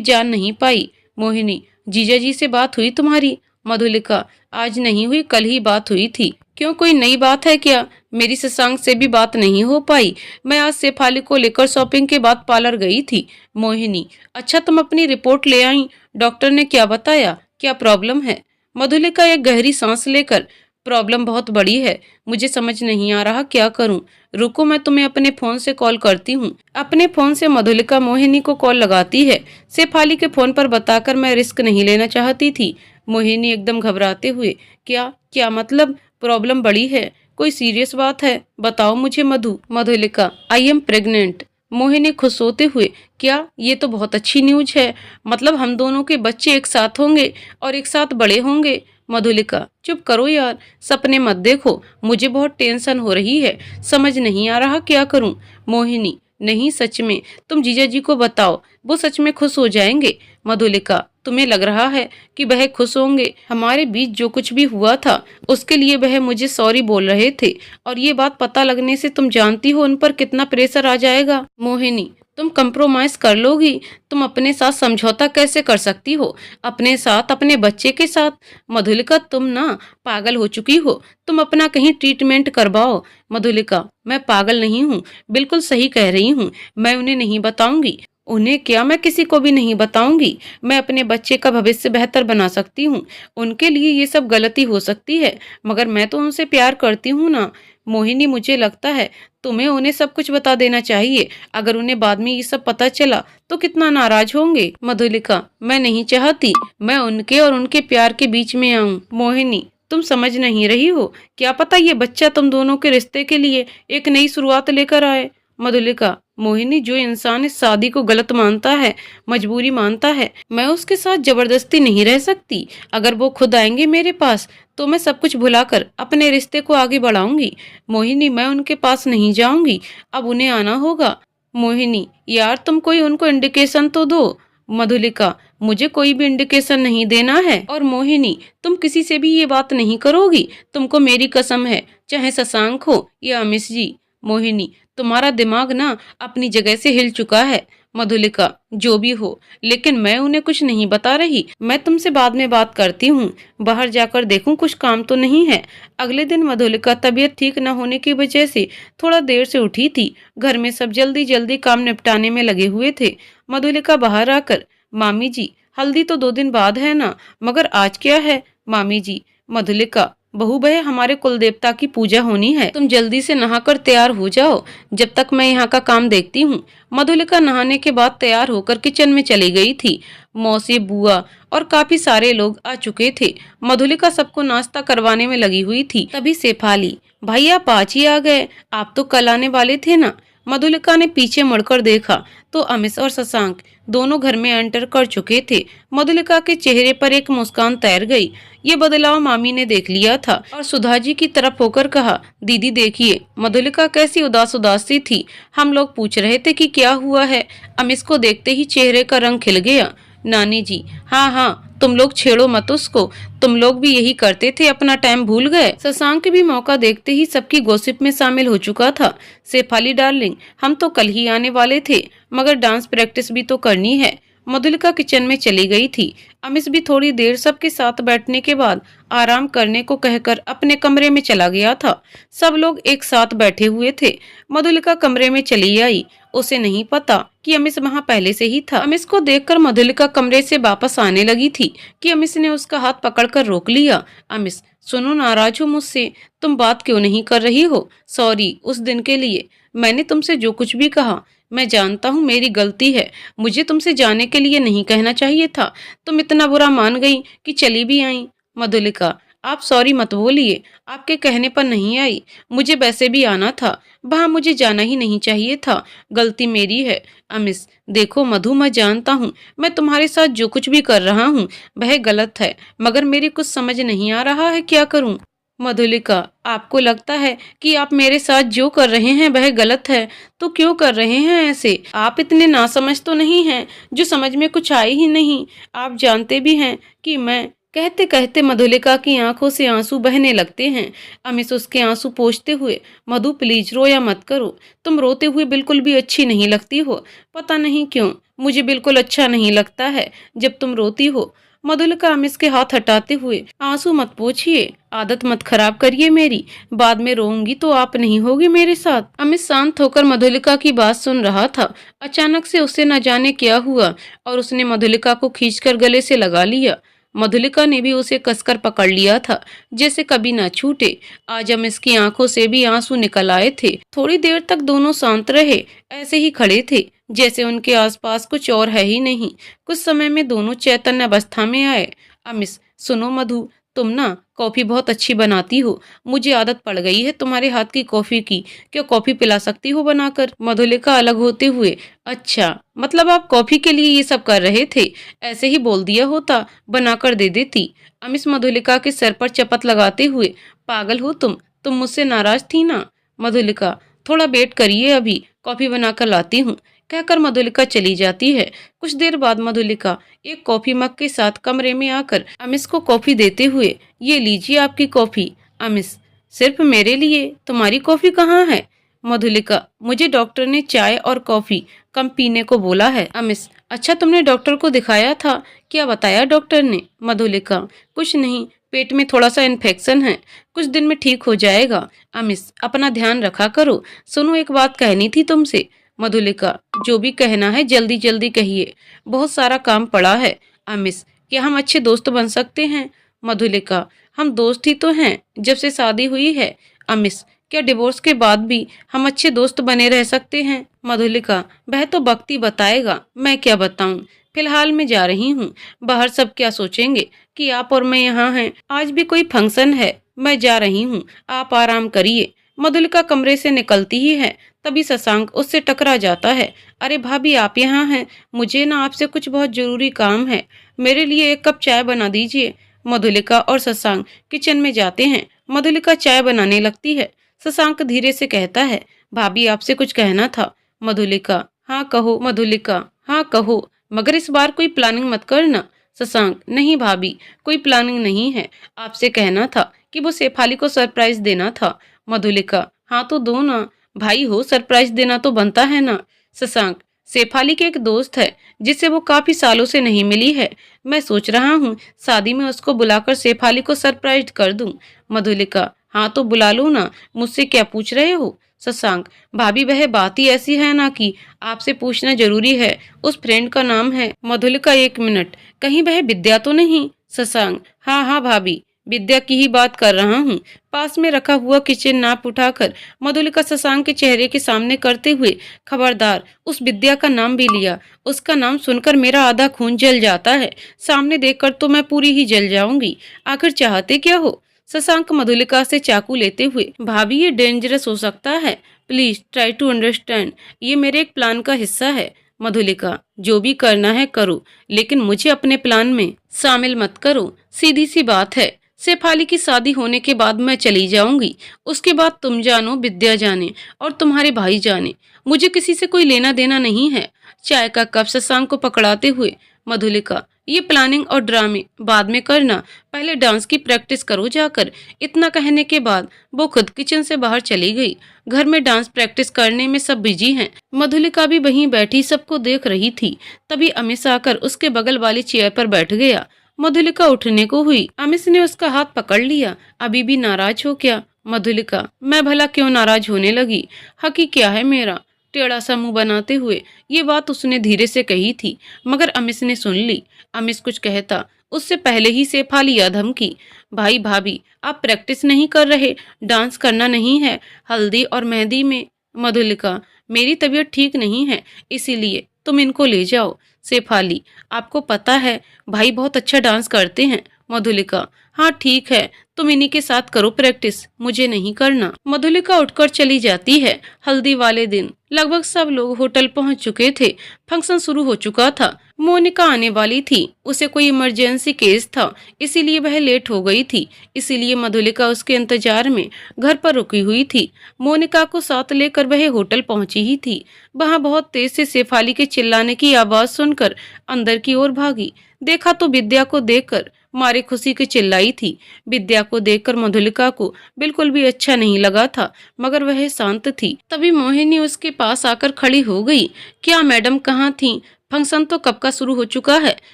जान नहीं पाई। मोहिनी, जीजा जी से बात हुई तुम्हारी? मधुलिका, आज नहीं हुई, कल ही बात हुई थी। क्यों, कोई नई बात है क्या? मेरी शशांक से भी बात नहीं हो पाई। मैं आज शेफाली को लेकर शॉपिंग के बाद पार्लर गई थी। मोहिनी, अच्छा, तुम अपनी रिपोर्ट ले आई? डॉक्टर ने क्या बताया, क्या प्रॉब्लम है? मधुलिका एक गहरी सांस लेकर, प्रॉब्लम बहुत बड़ी है, मुझे समझ नहीं आ रहा क्या करूं। रुको, मैं तुम्हें अपने फोन से कॉल करती हूँ। अपने फोन से मधुलिका मोहिनी को कॉल लगाती है। शेफाली के फोन पर बताकर मैं रिस्क नहीं लेना चाहती थी। मोहिनी एकदम घबराते हुए, क्या क्या मतलब, प्रॉब्लम बड़ी है, कोई सीरियस बात है, बताओ मुझे Madhu. Madhulika, I am pregnant. Mohini खुश होते हुए, क्या, ये तो बहुत अच्छी न्यूज है, मतलब हम दोनों के बच्चे एक साथ होंगे और एक साथ बड़े होंगे। मधुलिका, चुप करो यार, सपने मत देखो, मुझे बहुत टेंशन हो रही है, समझ नहीं आ रहा क्या करूं। मोहिनी, नहीं सच में, तुम जीजा जी को बताओ, वो सच में खुश हो जाएंगे। मधुलिका, तुम्हें लग रहा है कि वह खुश होंगे? हमारे बीच जो कुछ भी हुआ था उसके लिए वह मुझे सॉरी बोल रहे थे, और ये बात पता लगने से तुम जानती हो उन पर कितना प्रेशर आ जाएगा। मोहिनी, तुम कंप्रोमाइज कर लोगी? तुम अपने साथ समझौता कैसे कर सकती हो, अपने साथ, अपने बच्चे के साथ? मधुलिका, तुम ना पागल हो चुकी हो, तुम अपना कहीं ट्रीटमेंट करवाओ। मधुलिका, मैं पागल नहीं हूँ, बिल्कुल सही कह रही हूँ, मैं उन्हें नहीं बताऊंगी। उन्हें क्या, मैं किसी को भी नहीं बताऊंगी। मैं अपने बच्चे का भविष्य बेहतर बना सकती हूँ, उनके लिए ये सब गलती हो सकती है, मगर मैं तो उनसे प्यार करती हूँ ना। मोहिनी, मुझे लगता है तुम्हें उन्हें सब कुछ बता देना चाहिए, अगर उन्हें बाद में ये सब पता चला तो कितना नाराज होंगे। मधुलिका, मैं नहीं चाहती मैं उनके और उनके प्यार के बीच में आऊं। मोहिनी, तुम समझ नहीं रही हो, क्या पता ये बच्चा तुम दोनों के रिश्ते के लिए एक नई शुरुआत लेकर आए। मधुलिका, मोहिनी, जो इंसान इस शादी को गलत मानता है, मजबूरी मानता है, मैं उसके साथ जबरदस्ती नहीं रह सकती। अगर वो खुद आएंगे मेरे पास तो मैं सब कुछ भुलाकर अपने रिश्ते को आगे बढ़ाऊंगी। मोहिनी, मैं उनके पास नहीं जाऊंगी, अब उन्हें आना होगा। मोहिनी, यार तुम कोई उनको इंडिकेशन तो दो। मधुलिका, मुझे कोई भी इंडिकेशन नहीं देना है। और मोहिनी, तुम किसी से भी ये बात नहीं करोगी, तुमको मेरी कसम है, चाहे शशांक हो या अमिश जी। मोहिनी, तुम्हारा दिमाग ना अपनी जगह से हिल चुका है। मधुलिका, जो भी हो, लेकिन मैं उन्हें कुछ नहीं बता रही, मैं तुमसे बाद में बात करती हूँ, बाहर जाकर देखूं कुछ काम तो नहीं है। अगले दिन मधुलिका तबीयत ठीक न होने की वजह से थोड़ा देर से उठी थी। घर में सब जल्दी जल्दी काम निपटाने में लगे हुए थे। मधुलिका बाहर आकर, मामी जी, हल्दी तो 2 दिन बाद है ना, मगर आज क्या है? मामी जी, मधुलिका, बहू बहे, हमारे कुल देवता की पूजा होनी है, तुम जल्दी से नहाकर तैयार हो जाओ, जब तक मैं यहाँ का काम देखती हूँ। मधुलिका नहाने के बाद तैयार होकर किचन में चली गई थी। मौसी, बुआ और काफी सारे लोग आ चुके थे। मधुलिका सबको नाश्ता करवाने में लगी हुई थी। तभी शेफाली, भाई आप आज ही आ गए, आप तो कल आने वाले थे ना। मधुलिका ने पीछे मुड़कर देखा तो अमिश और शशांक दोनों घर में एंटर कर चुके थे। मधुलिका के चेहरे पर एक मुस्कान तैर गई। ये बदलाव मामी ने देख लिया था और सुधा जी की तरफ होकर कहा, दीदी देखिए मधुलिका कैसी उदास उदास सी थी, हम लोग पूछ रहे थे कि क्या हुआ है। अमिश को देखते ही चेहरे का रंग खिल गया। नानी जी, हाँ हाँ, तुम लोग छेड़ो मत उसको, तुम लोग भी यही करते थे, अपना टाइम भूल गए। शशांक भी मौका देखते ही सबकी गॉसिप में शामिल हो चुका था। शेफाली डार्लिंग, हम तो कल ही आने वाले थे, मगर डांस प्रैक्टिस भी तो करनी है। मधुलिका किचन में चली गई थी। अमिश भी थोड़ी देर सबके साथ बैठने के बाद आराम करने को कहकर अपने कमरे में चला गया था। सब लोग एक साथ बैठे हुए थे। मधुलिका कमरे में चली आई। उसे नहीं पता कि अमिश वहाँ पहले से ही था। अमिश को देखकर मधुलिका कमरे से वापस आने लगी थी कि अमिश ने उसका हाथ पकड़कर रोक लिया। अमिश, सुनो, नाराज हो मुझसे? तुम बात क्यों नहीं कर रही हो? सॉरी उस दिन के लिए, मैंने तुमसे जो कुछ भी कहा मैं जानता हूँ मेरी गलती है, मुझे तुमसे जाने के लिए नहीं कहना चाहिए था। तुम इतना बुरा मान गई कि चली भी आई। मधुलिका, आप सॉरी मत बोलिए, आपके कहने पर नहीं आई। मुझे वैसे भी आना था, वहाँ मुझे जाना ही नहीं चाहिए था। गलती मेरी है। अमिश, देखो मधु, मैं जानता हूँ मैं तुम्हारे साथ जो कुछ भी कर रहा हूँ वह गलत है, मगर मेरी कुछ समझ नहीं आ रहा है क्या करूँ। मधुलिका, आपको लगता है कि आप मेरे साथ जो कर रहे हैं वह गलत है, तो क्यों कर रहे हैं ऐसे? आप इतने नासमझ तो नहीं हैं जो समझ में कुछ आए ही नहीं। आप जानते भी हैं कि मैं कहते कहते मधुलिका की आंखों से आंसू बहने लगते हैं। अमिश उसके आंसू पोंछते हुए, मधु प्लीज रोया मत करो, तुम रोते हुए बिल्कुल भी अच्छी नहीं लगती हो। पता नहीं क्यों मुझे बिल्कुल अच्छा नहीं लगता है जब तुम रोती हो। मधुलिका अमिश के हाथ हटाते हुए, आंसू मत पोंछिए, आदत मत खराब करिए मेरी, बाद में रोऊंगी तो आप नहीं होगी मेरे साथ। अमिश शांत होकर मधुलिका की बात सुन रहा था। अचानक से उसे न जाने क्या हुआ और उसने मधुलिका को खींचकर गले से लगा लिया। मधुलिका ने भी उसे कसकर पकड़ लिया था, जैसे कभी ना छूटे। आज अमिश की आंखों से भी आंसू निकल आए थे। थोड़ी देर तक दोनों शांत रहे, ऐसे ही खड़े थे जैसे उनके आसपास कुछ और है ही नहीं। कुछ समय में दोनों चैतन्य अवस्था में आए। अमिश, सुनो मधु, तुम ना कॉफी बहुत अच्छी बनाती हो, मुझे आदत पड़ गई है तुम्हारे हाथ की कॉफी की। क्या कॉफी पिला सकती हो बनाकर? मधुलिका अलग होते हुए, अच्छा, मतलब आप कॉफी के लिए ये सब कर रहे थे? ऐसे ही बोल दिया होता, बनाकर दे देती। अमिश मधुलिका के सर पर चपत लगाते हुए, पागल हो तुम मुझसे नाराज थी ना? मधुलिका, थोड़ा वेट करिए, अभी कॉफी बनाकर लाती हूँ, कहकर मधुलिका चली जाती है। कुछ देर बाद मधुलिका एक कॉफी मग के साथ कमरे में आकर अमिश को कॉफी देते हुए, ये लीजिए आपकी कॉफी। अमिश, सिर्फ मेरे लिए? तुम्हारी कॉफी कहाँ है? मधुलिका, मुझे डॉक्टर ने चाय और कॉफी कम पीने को बोला है। अमिश, अच्छा, तुमने डॉक्टर को दिखाया था? क्या बताया डॉक्टर ने? मधुलिका, कुछ नहीं, पेट में थोड़ा सा इन्फेक्शन है, कुछ दिन में ठीक हो जाएगा। अमिश, अपना ध्यान रखा करो। सुनो, एक बात कहनी थी तुमसे। मधुलिका, जो भी कहना है जल्दी जल्दी कहिए, बहुत सारा काम पड़ा है। अमिश, क्या हम अच्छे दोस्त बन सकते हैं? मधुलिका, हम दोस्त ही तो हैं जब से शादी हुई है। अमिश, क्या डिवोर्स के बाद भी हम अच्छे दोस्त बने रह सकते हैं? मधुलिका, वह तो वक्त ही बताएगा, मैं क्या बताऊं। फिलहाल मैं जा रही हूँ, बाहर सब क्या सोचेंगे कि आप और मैं यहाँ हैं। आज भी कोई फंक्शन है, मैं जा रही हूँ, आप आराम करिए। मधुलिका कमरे से निकलती ही है, तभी शशांक उससे टकरा जाता है। अरे भाभी, आप यहाँ हैं? मुझे ना आपसे कुछ बहुत जरूरी काम है, मेरे लिए एक कप चाय बना दीजिए। मधुलिका और शशांक किचन में जाते हैं। मधुलिका चाय बनाने लगती है। शशांक धीरे से कहता है, भाभी आपसे कुछ कहना था। मधुलिका, हाँ कहो। मधुलिका, हाँ कहो, मगर इस बार कोई प्लानिंग मत करना। शशांक, नहीं भाभी, कोई प्लानिंग नहीं है, आपसे कहना था कि वो शेफाली को सरप्राइज देना था। मधुलिका, हाँ तो दो ना, भाई हो, सरप्राइज देना तो बनता है ना। शशांक, शेफाली के एक दोस्त है जिससे वो काफी सालों से नहीं मिली है, मैं सोच रहा हूँ शादी में उसको बुलाकर शेफाली को सरप्राइज कर दूं। मधुलिका, हाँ तो बुला लो ना, मुझसे क्या पूछ रहे हो? शशांक, भाभी वह बात ही ऐसी है ना कि आपसे पूछना जरूरी है। उस फ्रेंड का नाम है। मधुलिका, एक मिनट, कहीं वह विद्या तो नहीं? शशांक, हाँ हाँ भाभी, विद्या की ही बात कर रहा हूँ। पास में रखा हुआ किचन नाप उठाकर मधुलिका शशांक के चेहरे के सामने करते हुए, खबरदार, उस विद्या का नाम भी लिया, उसका नाम सुनकर मेरा आधा खून जल जाता है, सामने देखकर तो मैं पूरी ही जल जाऊंगी। आखिर चाहते क्या हो? शशांक मधुलिका से चाकू लेते हुए, भाभी ये डेंजरस हो सकता है, प्लीज ट्राई टू अंडरस्टैंड, ये मेरे एक प्लान का हिस्सा है। मधुलिका, जो भी करना है करो, लेकिन मुझे अपने प्लान में शामिल मत करो, सीधी सी बात है। शेफाली की शादी होने के बाद मैं चली जाऊंगी, उसके बाद तुम जानो, विद्या जाने और तुम्हारे भाई जाने, मुझे किसी से कोई लेना देना नहीं है। चाय का कप शशांक को पकड़ाते हुए, मधुलिका, ये प्लानिंग और ड्रामे बाद में करना, पहले डांस की प्रैक्टिस करो जाकर। इतना कहने के बाद वो खुद किचन से बाहर चली गई। घर में डांस प्रैक्टिस करने में सब बिजी हैं। मधुलिका भी वहीं बैठी सबको देख रही थी। तभी अमिश आकर उसके बगल वाली चेयर पर बैठ गया। मधुलिका उठने को हुई, अमिश ने उसका हाथ पकड़ लिया। अभी भी नाराज हो क्या? मधुलिका, मैं भला क्यों नाराज होने लगी, हकी क्या है मेरा? टेढ़ा सा मुंह बनाते हुए ये बात उसने धीरे से कही थी, मगर अमिश ने सुन ली। अमिश कुछ कहता उससे पहले ही शेफाली या धमकी, भाई भाभी, आप प्रैक्टिस नहीं कर रहे, डांस करना नहीं है हल्दी और मेहंदी में? मधुलिका, मेरी तबीयत ठीक नहीं है, इसीलिए तुम इनको ले जाओ। शेफाली, आपको पता है भाई बहुत अच्छा डांस करते हैं। मधुलिका, हाँ ठीक है, तुम इन्हीं के साथ करो प्रैक्टिस, मुझे नहीं करना। मधुलिका उठकर चली जाती है। हल्दी वाले दिन लगभग सब लोग होटल पहुंच चुके थे। फंक्शन शुरू हो चुका था। मोनिका आने वाली थी, उसे कोई इमरजेंसी केस था, इसीलिए वह लेट हो गई थी। इसीलिए मधुलिका उसके इंतजार में घर पर रुकी हुई थी। मोनिका को साथ लेकर वह होटल पहुंची ही थी। वहां बहुत तेज से शेफाली के चिल्लाने की आवाज सुनकर अंदर की ओर भागी। देखा तो विद्या को देखकर मारे खुशी के चिल्लाई थी। विद्या को देखकर मधुलिका को बिल्कुल भी अच्छा नहीं लगा था, मगर वह शांत थी। तभी मोहिनी उसके पास आकर खड़ी हो गई। क्या मैडम कहाँ थी? फंक्शन तो कब का शुरू हो चुका है।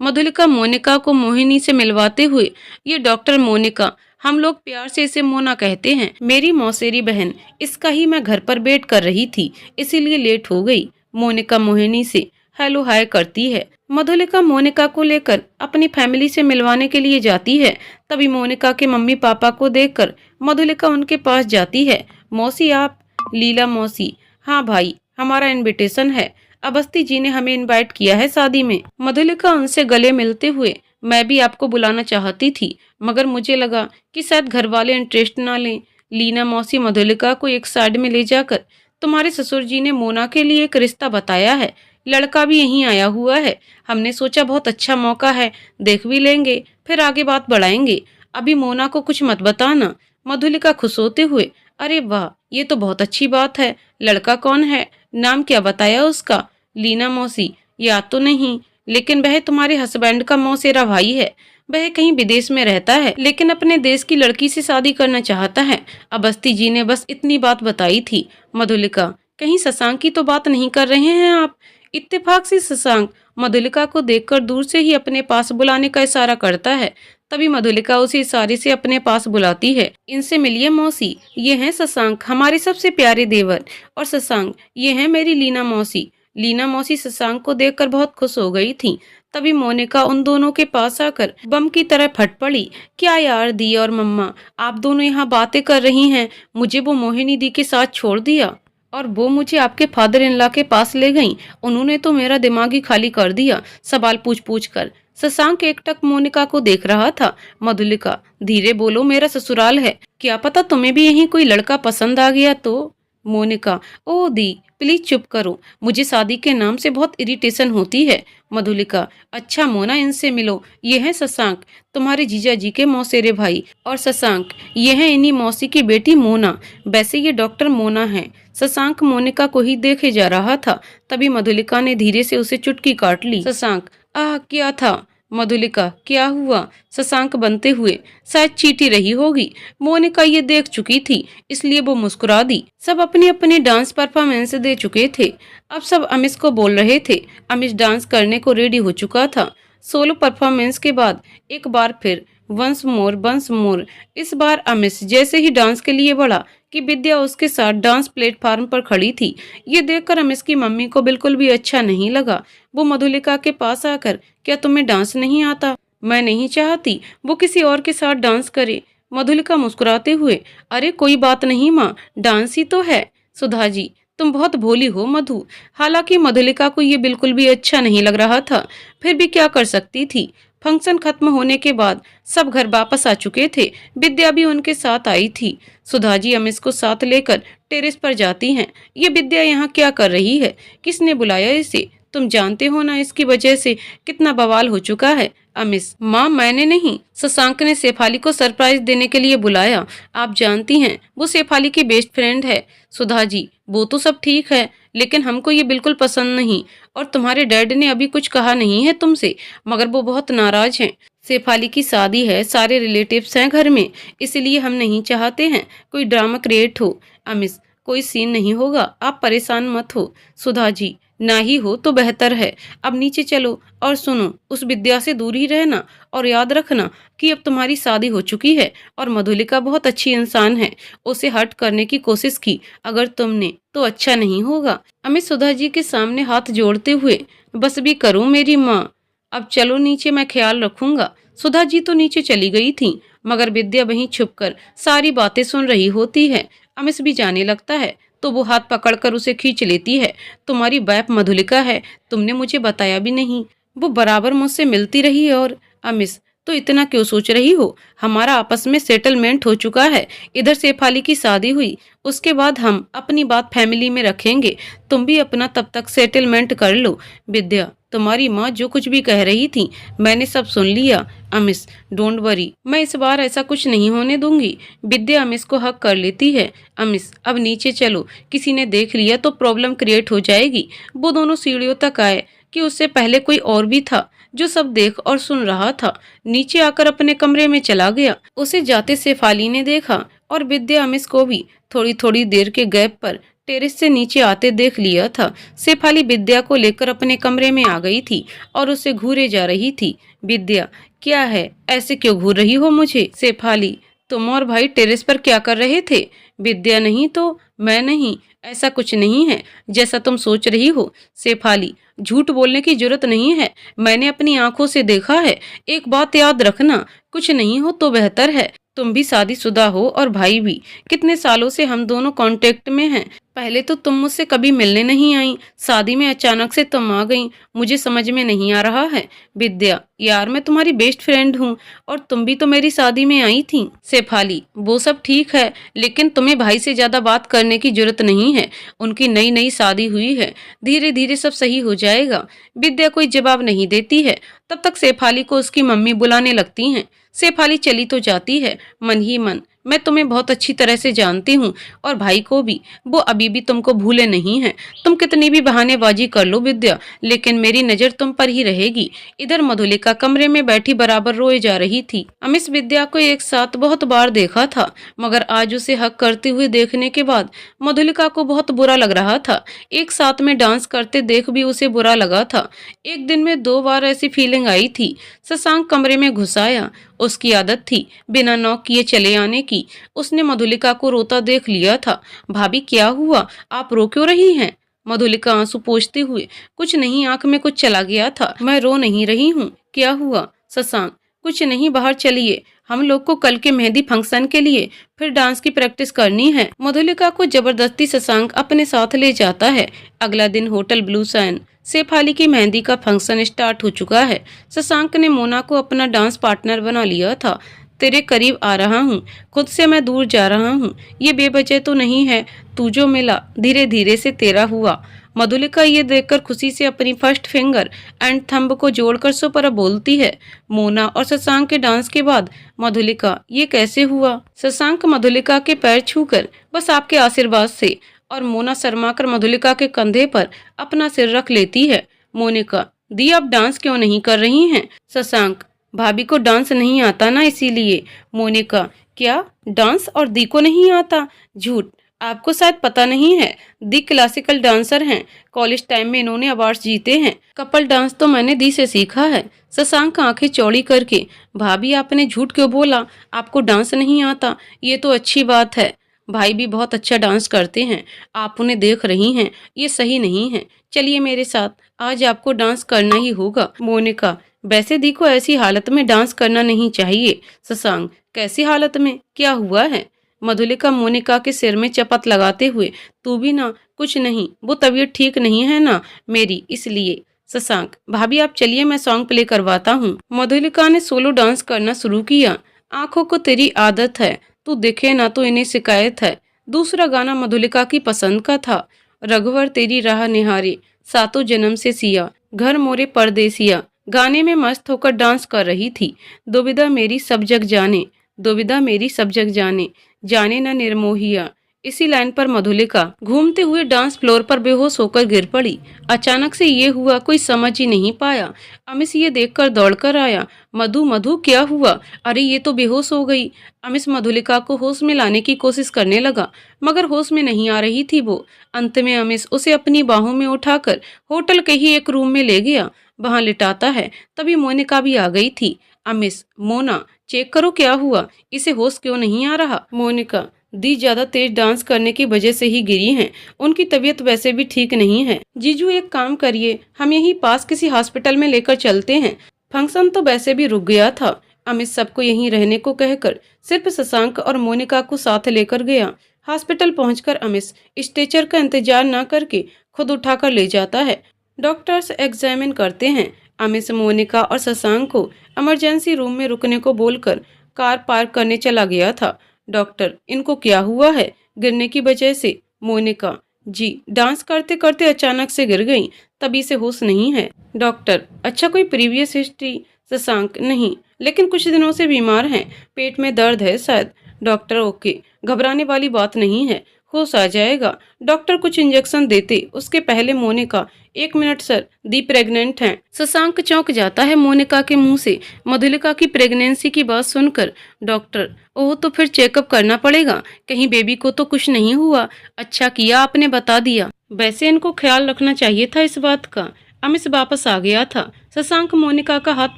मधुलिका मोनिका को मोहिनी से मिलवाते हुए, ये डॉक्टर मोनिका, हम लोग प्यार से इसे मोना कहते हैं, मेरी मौसेरी बहन, इसका ही मैं घर पर वेट कर रही थी, इसीलिए लेट हो गई। मोनिका मोहिनी से हेलो हाय करती है। मधुलिका मोनिका को लेकर अपनी फैमिली से मिलवाने के लिए जाती है। तभी मोनिका के मम्मी पापा को देखकर मधुलिका उनके पास जाती है। मौसी आप? लीला मौसी, हाँ भाई, हमारा इनविटेशन है, अवस्थी जी ने हमें इनवाइट किया है शादी में। मधुलिका उनसे गले मिलते हुए, मैं भी आपको बुलाना चाहती थी, मगर मुझे लगा कि शायद घर वाले इंटरेस्ट ना लें। लीना मौसी मधुलिका को एक साइड में ले जाकर, तुम्हारे ससुर जी ने मोना के लिए एक रिश्ता बताया है, लड़का भी यहीं आया हुआ है, हमने सोचा बहुत अच्छा मौका है, देख भी लेंगे, फिर आगे बात बढ़ाएंगे, अभी मोना को कुछ मत बताना। मधुलिका खुश होते हुए, अरे वाह, ये तो बहुत अच्छी बात है, लड़का कौन है, नाम क्या बताया उसका? लीना मौसी, याद तो नहीं, लेकिन वह तुम्हारे हस्बैंड का मौसेरा भाई है, वह कहीं विदेश में रहता है, लेकिन अपने देश की लड़की से शादी करना चाहता है। अवस्थी जी ने बस इतनी बात बताई थी। मधुलिका, कहीं शशांक की तो बात नहीं कर रहे हैं आप? इत्तेफाक से शशांक मधुलिका को देखकर दूर से ही अपने पास बुलाने का इशारा करता है। तभी मधुलिका उसे इशारे से अपने पास बुलाती है। इनसे मिलिए मौसी, ये हैं शशांक, हमारे सबसे प्यारे देवर, और शशांक, ये हैं मेरी लीना मौसी। लीना मौसी शशांक को देखकर बहुत खुश हो गई थी। तभी मोनिका उन दोनों के पास आकर बम की तरह फट पड़ी। क्या यार दी और मम्मा, आप दोनों यहाँ बातें कर रही हैं, मुझे वो मोहिनी दी के साथ छोड़ दिया और वो मुझे आपके फादर इन लॉ के पास ले गईं। उन्होंने तो मेरा दिमाग ही खाली कर दिया सवाल पूछ पूछ कर। शशांक एकटक मोनिका को देख रहा था। मधुलिका, धीरे बोलो, मेरा ससुराल है, क्या पता तुम्हें भी यहीं कोई लड़का पसंद आ गया तो। मोनिका, ओ दी प्लीज चुप करो, मुझे शादी के नाम से बहुत इरिटेशन होती है। मधुलिका, अच्छा मोना, इनसे मिलो, ये है शशांक, तुम्हारे जीजा जी के मौसेरे भाई, और शशांक, ये है इन्हीं मौसी की बेटी मोना, वैसे ये डॉक्टर मोना है। शशांक मोनिका को ही देखे जा रहा था। तभी मधुलिका ने धीरे से उसे चुटकी काट ली। शशांक, आह क्या था? मधुलिका, क्या हुआ? शशांक बनते हुए, शायद चीटी रही होगी। मोनिका ये देख चुकी थी, इसलिए वो मुस्कुरा दी। सब अपने अपने डांस परफॉर्मेंस दे चुके थे। अब सब अमिश को बोल रहे थे। अमिश डांस करने को रेडी हो चुका था। सोलो परफॉर्मेंस के बाद एक बार फिर वंस मोर, इस बार अमिश जैसे ही डांस के लिए बढ़ा कि विद्या उसके साथ डांस प्लेटफार्म पर खड़ी थी। ये देखकर अमिश की मम्मी को बिल्कुल भी अच्छा नहीं लगा। वो मधुलिका के पास आकर, क्या तुम्हें डांस नहीं आता? मैं नहीं चाहती वो किसी और के साथ डांस करे। मधुलिका मुस्कुराते हुए, अरे कोई बात नहीं माँ, डांस ही तो है। सुधा जी, तुम बहुत भोली हो मधु। हालांकि मधुलिका को ये बिल्कुल भी अच्छा नहीं लग रहा था, फिर भी क्या कर सकती थी। फंक्शन खत्म होने के बाद सब घर वापस आ चुके थे। विद्या भी उनके साथ आई थी। सुधा जी अमिश को साथ लेकर टेरेस पर जाती हैं। ये विद्या यहाँ क्या कर रही है? किसने बुलाया इसे? तुम जानते हो ना इसकी वजह से कितना बवाल हो चुका है। अमिश, माँ मैंने नहीं, शशांक ने शेफाली को सरप्राइज देने के लिए बुलाया। आप जानती हैं वो शेफाली की बेस्ट फ्रेंड है। सुधा जी, वो तो सब ठीक है, लेकिन हमको ये बिल्कुल पसंद नहीं, और तुम्हारे डैड ने अभी कुछ कहा नहीं है तुमसे, मगर वो बहुत नाराज हैं। शेफाली की शादी है, सारे रिलेटिव्स हैं घर में, इसलिए हम नहीं चाहते हैं कोई ड्रामा क्रिएट हो। अमिश, कोई सीन नहीं होगा, आप परेशान मत हो। सुधा जी, ना ही हो तो बेहतर है। अब नीचे चलो और सुनो, उस विद्या से दूर ही रहना, और याद रखना कि अब तुम्हारी शादी हो चुकी है और मधुलिका बहुत अच्छी इंसान है। उसे हर्ट करने की कोशिश की अगर तुमने तो अच्छा नहीं होगा। अमित सुधा जी के सामने हाथ जोड़ते हुए, बस भी करूं मेरी माँ, अब चलो नीचे, मैं ख्याल रखूंगा। सुधा जी तो नीचे चली गई थी, मगर विद्या वहीं छुपकर सारी बातें सुन रही होती है। अमिश भी जाने लगता है। तो वो हाथ पकड़कर उसे खींच लेती है। तुम्हारी वाइफ मधुलिका है, तुमने मुझे बताया भी नहीं। वो बराबर मुझसे मिलती रही है। और अमिस, तो इतना क्यों सोच रही हो? हमारा आपस में सेटलमेंट हो चुका है। इधर शेफाली की शादी हुई, उसके बाद हम अपनी बात फैमिली में रखेंगे। तुम भी अपना तब तक सेटलमेंट कर लो। विद्या, तुम्हारी माँ जो कुछ भी कह रही थी मैंने सब सुन लिया। अमिस, डोंट वरी, मैं इस बार ऐसा कुछ नहीं होने दूंगी। विद्या अमिस को हक कर लेती है। अमिस, अब नीचे चलो, किसी ने देख लिया तो प्रॉब्लम क्रिएट हो जाएगी। वो दोनों सीढ़ियों तक आए कि उससे पहले कोई और भी था जो सब देख और सुन रहा था। नीचे आकर अपने कमरे में चला गया। उसे जाते शेफाली ने देखा और विद्या अमिस को भी थोड़ी थोड़ी देर के गैप पर टेरेस से नीचे आते देख लिया था। शेफाली विद्या को लेकर अपने कमरे में आ गई थी और उसे घूरे जा रही थी। विद्या, क्या है, ऐसे क्यों घूर रही हो मुझे? शेफाली, तुम और भाई टेरेस पर क्या कर रहे थे? विद्या, नहीं तो मैं नहीं, ऐसा कुछ नहीं है जैसा तुम सोच रही हो। शेफाली, झूठ बोलने की जरूरत नहीं है, मैंने अपनी आंखों से देखा है। एक बात याद रखना, कुछ नहीं हो तो बेहतर है। तुम भी शादीशुदा हो और भाई भी। कितने सालों से हम दोनों कांटेक्ट में हैं। पहले तो तुम मुझसे कभी मिलने नहीं आई, शादी में अचानक से तुम आ गई। मुझे समझ में नहीं आ रहा है। विद्या, यार मैं तुम्हारी बेस्ट फ्रेंड हूँ और तुम भी तो मेरी शादी में आई थी। शेफाली, वो सब ठीक है, लेकिन तुम्हें भाई से ज्यादा बात करने की जरूरत नहीं है। उनकी नई नई शादी हुई है, धीरे धीरे सब सही हो जाएगा। विद्या कोई जवाब नहीं देती है। तब तक शेफाली को उसकी मम्मी बुलाने लगती हैं। शेफाली चली तो जाती है, मन ही मन, मैं तुम्हें बहुत अच्छी तरह से जानती हूँ और भाई को भी। वो अभी भी तुमको भूले नहीं हैं। तुम कितनी भी बहानेबाजी कर लो विद्या, लेकिन मेरी नजर तुम पर ही रहेगी। इधर मधुलिका कमरे में बैठी बराबर रोए जा रही थी। अमिस विद्या को एक साथ बहुत बार देखा था, मगर आज उसे हक करते हुए देखने के बाद मधुलिका को बहुत बुरा लग रहा था। एक साथ में डांस करते देख भी उसे बुरा लगा था। एक दिन में 2 बार ऐसी फीलिंग आई थी। शशांक कमरे में घुस आया। उसकी आदत थी बिना नॉक किए चले आने की। उसने मधुलिका को रोता देख लिया था। भाभी, क्या हुआ, आप रो क्यों रही हैं? मधुलिका आंसू पोंछते हुए, कुछ नहीं, आंख में कुछ चला गया था, मैं रो नहीं रही हूँ। क्या हुआ? शशांक, कुछ नहीं, बाहर चलिए, हम लोग को कल के मेहंदी फंक्शन के लिए फिर डांस की प्रैक्टिस करनी है। मधुलिका को जबरदस्ती शशांक अपने साथ ले जाता है। अगला दिन होटल ब्लू साइन। शेफाली की मेहंदी का फंक्शन स्टार्ट हो चुका है। शशांक ने मोना को अपना डांस पार्टनर बना लिया था। तेरे करीब आ रहा हूँ, खुद से मैं दूर जा रहा हूँ, ये बेवजह तो नहीं है। तू जो मिला धीरे धीरे से तेरा हुआ। मधुलिका ये देखकर खुशी से अपनी फर्स्ट फिंगर एंड थंब को जोड़कर सुपर बोलती है। मोना और शशांक के डांस के बाद मधुलिका, ये कैसे हुआ? शशांक मधुलिका के पैर छूकर, बस आपके आशीर्वाद से। और मोना शर्माकर मधुलिका के कंधे पर अपना सिर रख लेती है। मोनिका, दी आप डांस क्यों नहीं कर रही हैं? शशांक, भाभी को डांस नहीं आता ना, इसीलिए। मोनिका, क्या डांस और दी को नहीं आता? झूठ, आपको शायद पता नहीं है, दी क्लासिकल डांसर हैं। कॉलेज टाइम में इन्होंने अवार्ड्स जीते हैं। कपल डांस तो मैंने दी से सीखा है। शशांक आंखें चौड़ी करके, भाभी आपने झूठ क्यों बोला? आपको डांस नहीं आता, ये तो अच्छी बात है। भाई भी बहुत अच्छा डांस करते हैं, आप उन्हें देख रही हैं, ये सही नहीं है। चलिए मेरे साथ, आज आपको डांस करना ही होगा। मोनिका, वैसे दी को ऐसी हालत में डांस करना नहीं चाहिए। शशांक, कैसी हालत में, क्या हुआ है? मधुलिका मोनिका के सिर में चपत लगाते हुए, तू भी ना, कुछ नहीं, वो तबीयत ठीक नहीं है ना मेरी, इसलिए। शशांक, भाभी आप चलिए, मैं सॉन्ग प्ले करवाता हूँ। मधुलिका ने सोलो डांस करना शुरू किया। आंखों को तेरी आदत है, तू दिखे ना तो इन्हें शिकायत है। दूसरा गाना मधुलिका की पसंद का था। रघुवर तेरी राह निहारे, सातों जन्म से सिया, घर मोरे परदेसिया। गाने में मस्त होकर डांस कर रही थी। दुविधा मेरी सब जग जाने, दुविधा मेरी सब जग जाने, जाने न निर्मोहिया। इसी लाइन पर मधुलिका घूमते हुए डांस फ्लोर पर बेहोश होकर गिर पड़ी। अचानक से ये हुआ, कोई समझ ही नहीं पाया। अमिश ये देखकर दौड़कर आया। मधु, मधु क्या हुआ? अरे ये तो बेहोश हो गई। अमिश मधुलिका को होश में लाने की कोशिश करने लगा, मगर होश में नहीं आ रही थी वो। अंत में अमिश उसे अपनी बाहों में उठाकर होटल के ही एक रूम में ले गया। वहां लिटाता है, तभी मोनिका भी आ गई थी। अमिश, मोना, चेक करो क्या हुआ, इसे होश क्यों नहीं आ रहा? मोनिका, दी ज्यादा तेज डांस करने की वजह से ही गिरी हैं। उनकी तबीयत वैसे भी ठीक नहीं है। जीजू एक काम करिए, हम यहीं पास किसी हॉस्पिटल में लेकर चलते हैं। फंक्शन तो वैसे भी रुक गया था। अमित सबको यहीं रहने को कहकर सिर्फ शशांक और मोनिका को साथ लेकर गया। हॉस्पिटल पहुंचकर अमिश स्ट्रेचर का इंतजार न करके खुद उठाकर ले जाता है। डॉक्टर्स एग्जामिन करते हैं। अमिश मोनिका और शशांक को इमरजेंसी रूम में रुकने को बोलकर कार पार्क करने चला गया था। डॉक्टर, इनको क्या हुआ है? गिरने की वजह से? मोनिका, जी, डांस करते करते अचानक से गिर गई, तभी से होश नहीं है। डॉक्टर, अच्छा कोई प्रीवियस हिस्ट्री? शशांक, नहीं, लेकिन कुछ दिनों से बीमार हैं, पेट में दर्द है शायद। डॉक्टर, ओके, घबराने वाली बात नहीं है, होश आ जाएगा। डॉक्टर कुछ इंजेक्शन देते उसके पहले मोनिका, 1 मिनट सर, दी प्रेग्नेंट हैं। शशांक चौंक जाता है मोनिका के मुंह से मधुलिका की प्रेगनेंसी की बात सुनकर। डॉक्टर, ओह, तो फिर चेकअप करना पड़ेगा, कहीं बेबी को तो कुछ नहीं हुआ। अच्छा किया आपने बता दिया, वैसे इनको ख्याल रखना चाहिए था इस बात का। अमिश वापस आ गया था। शशांक मोनिका का हाथ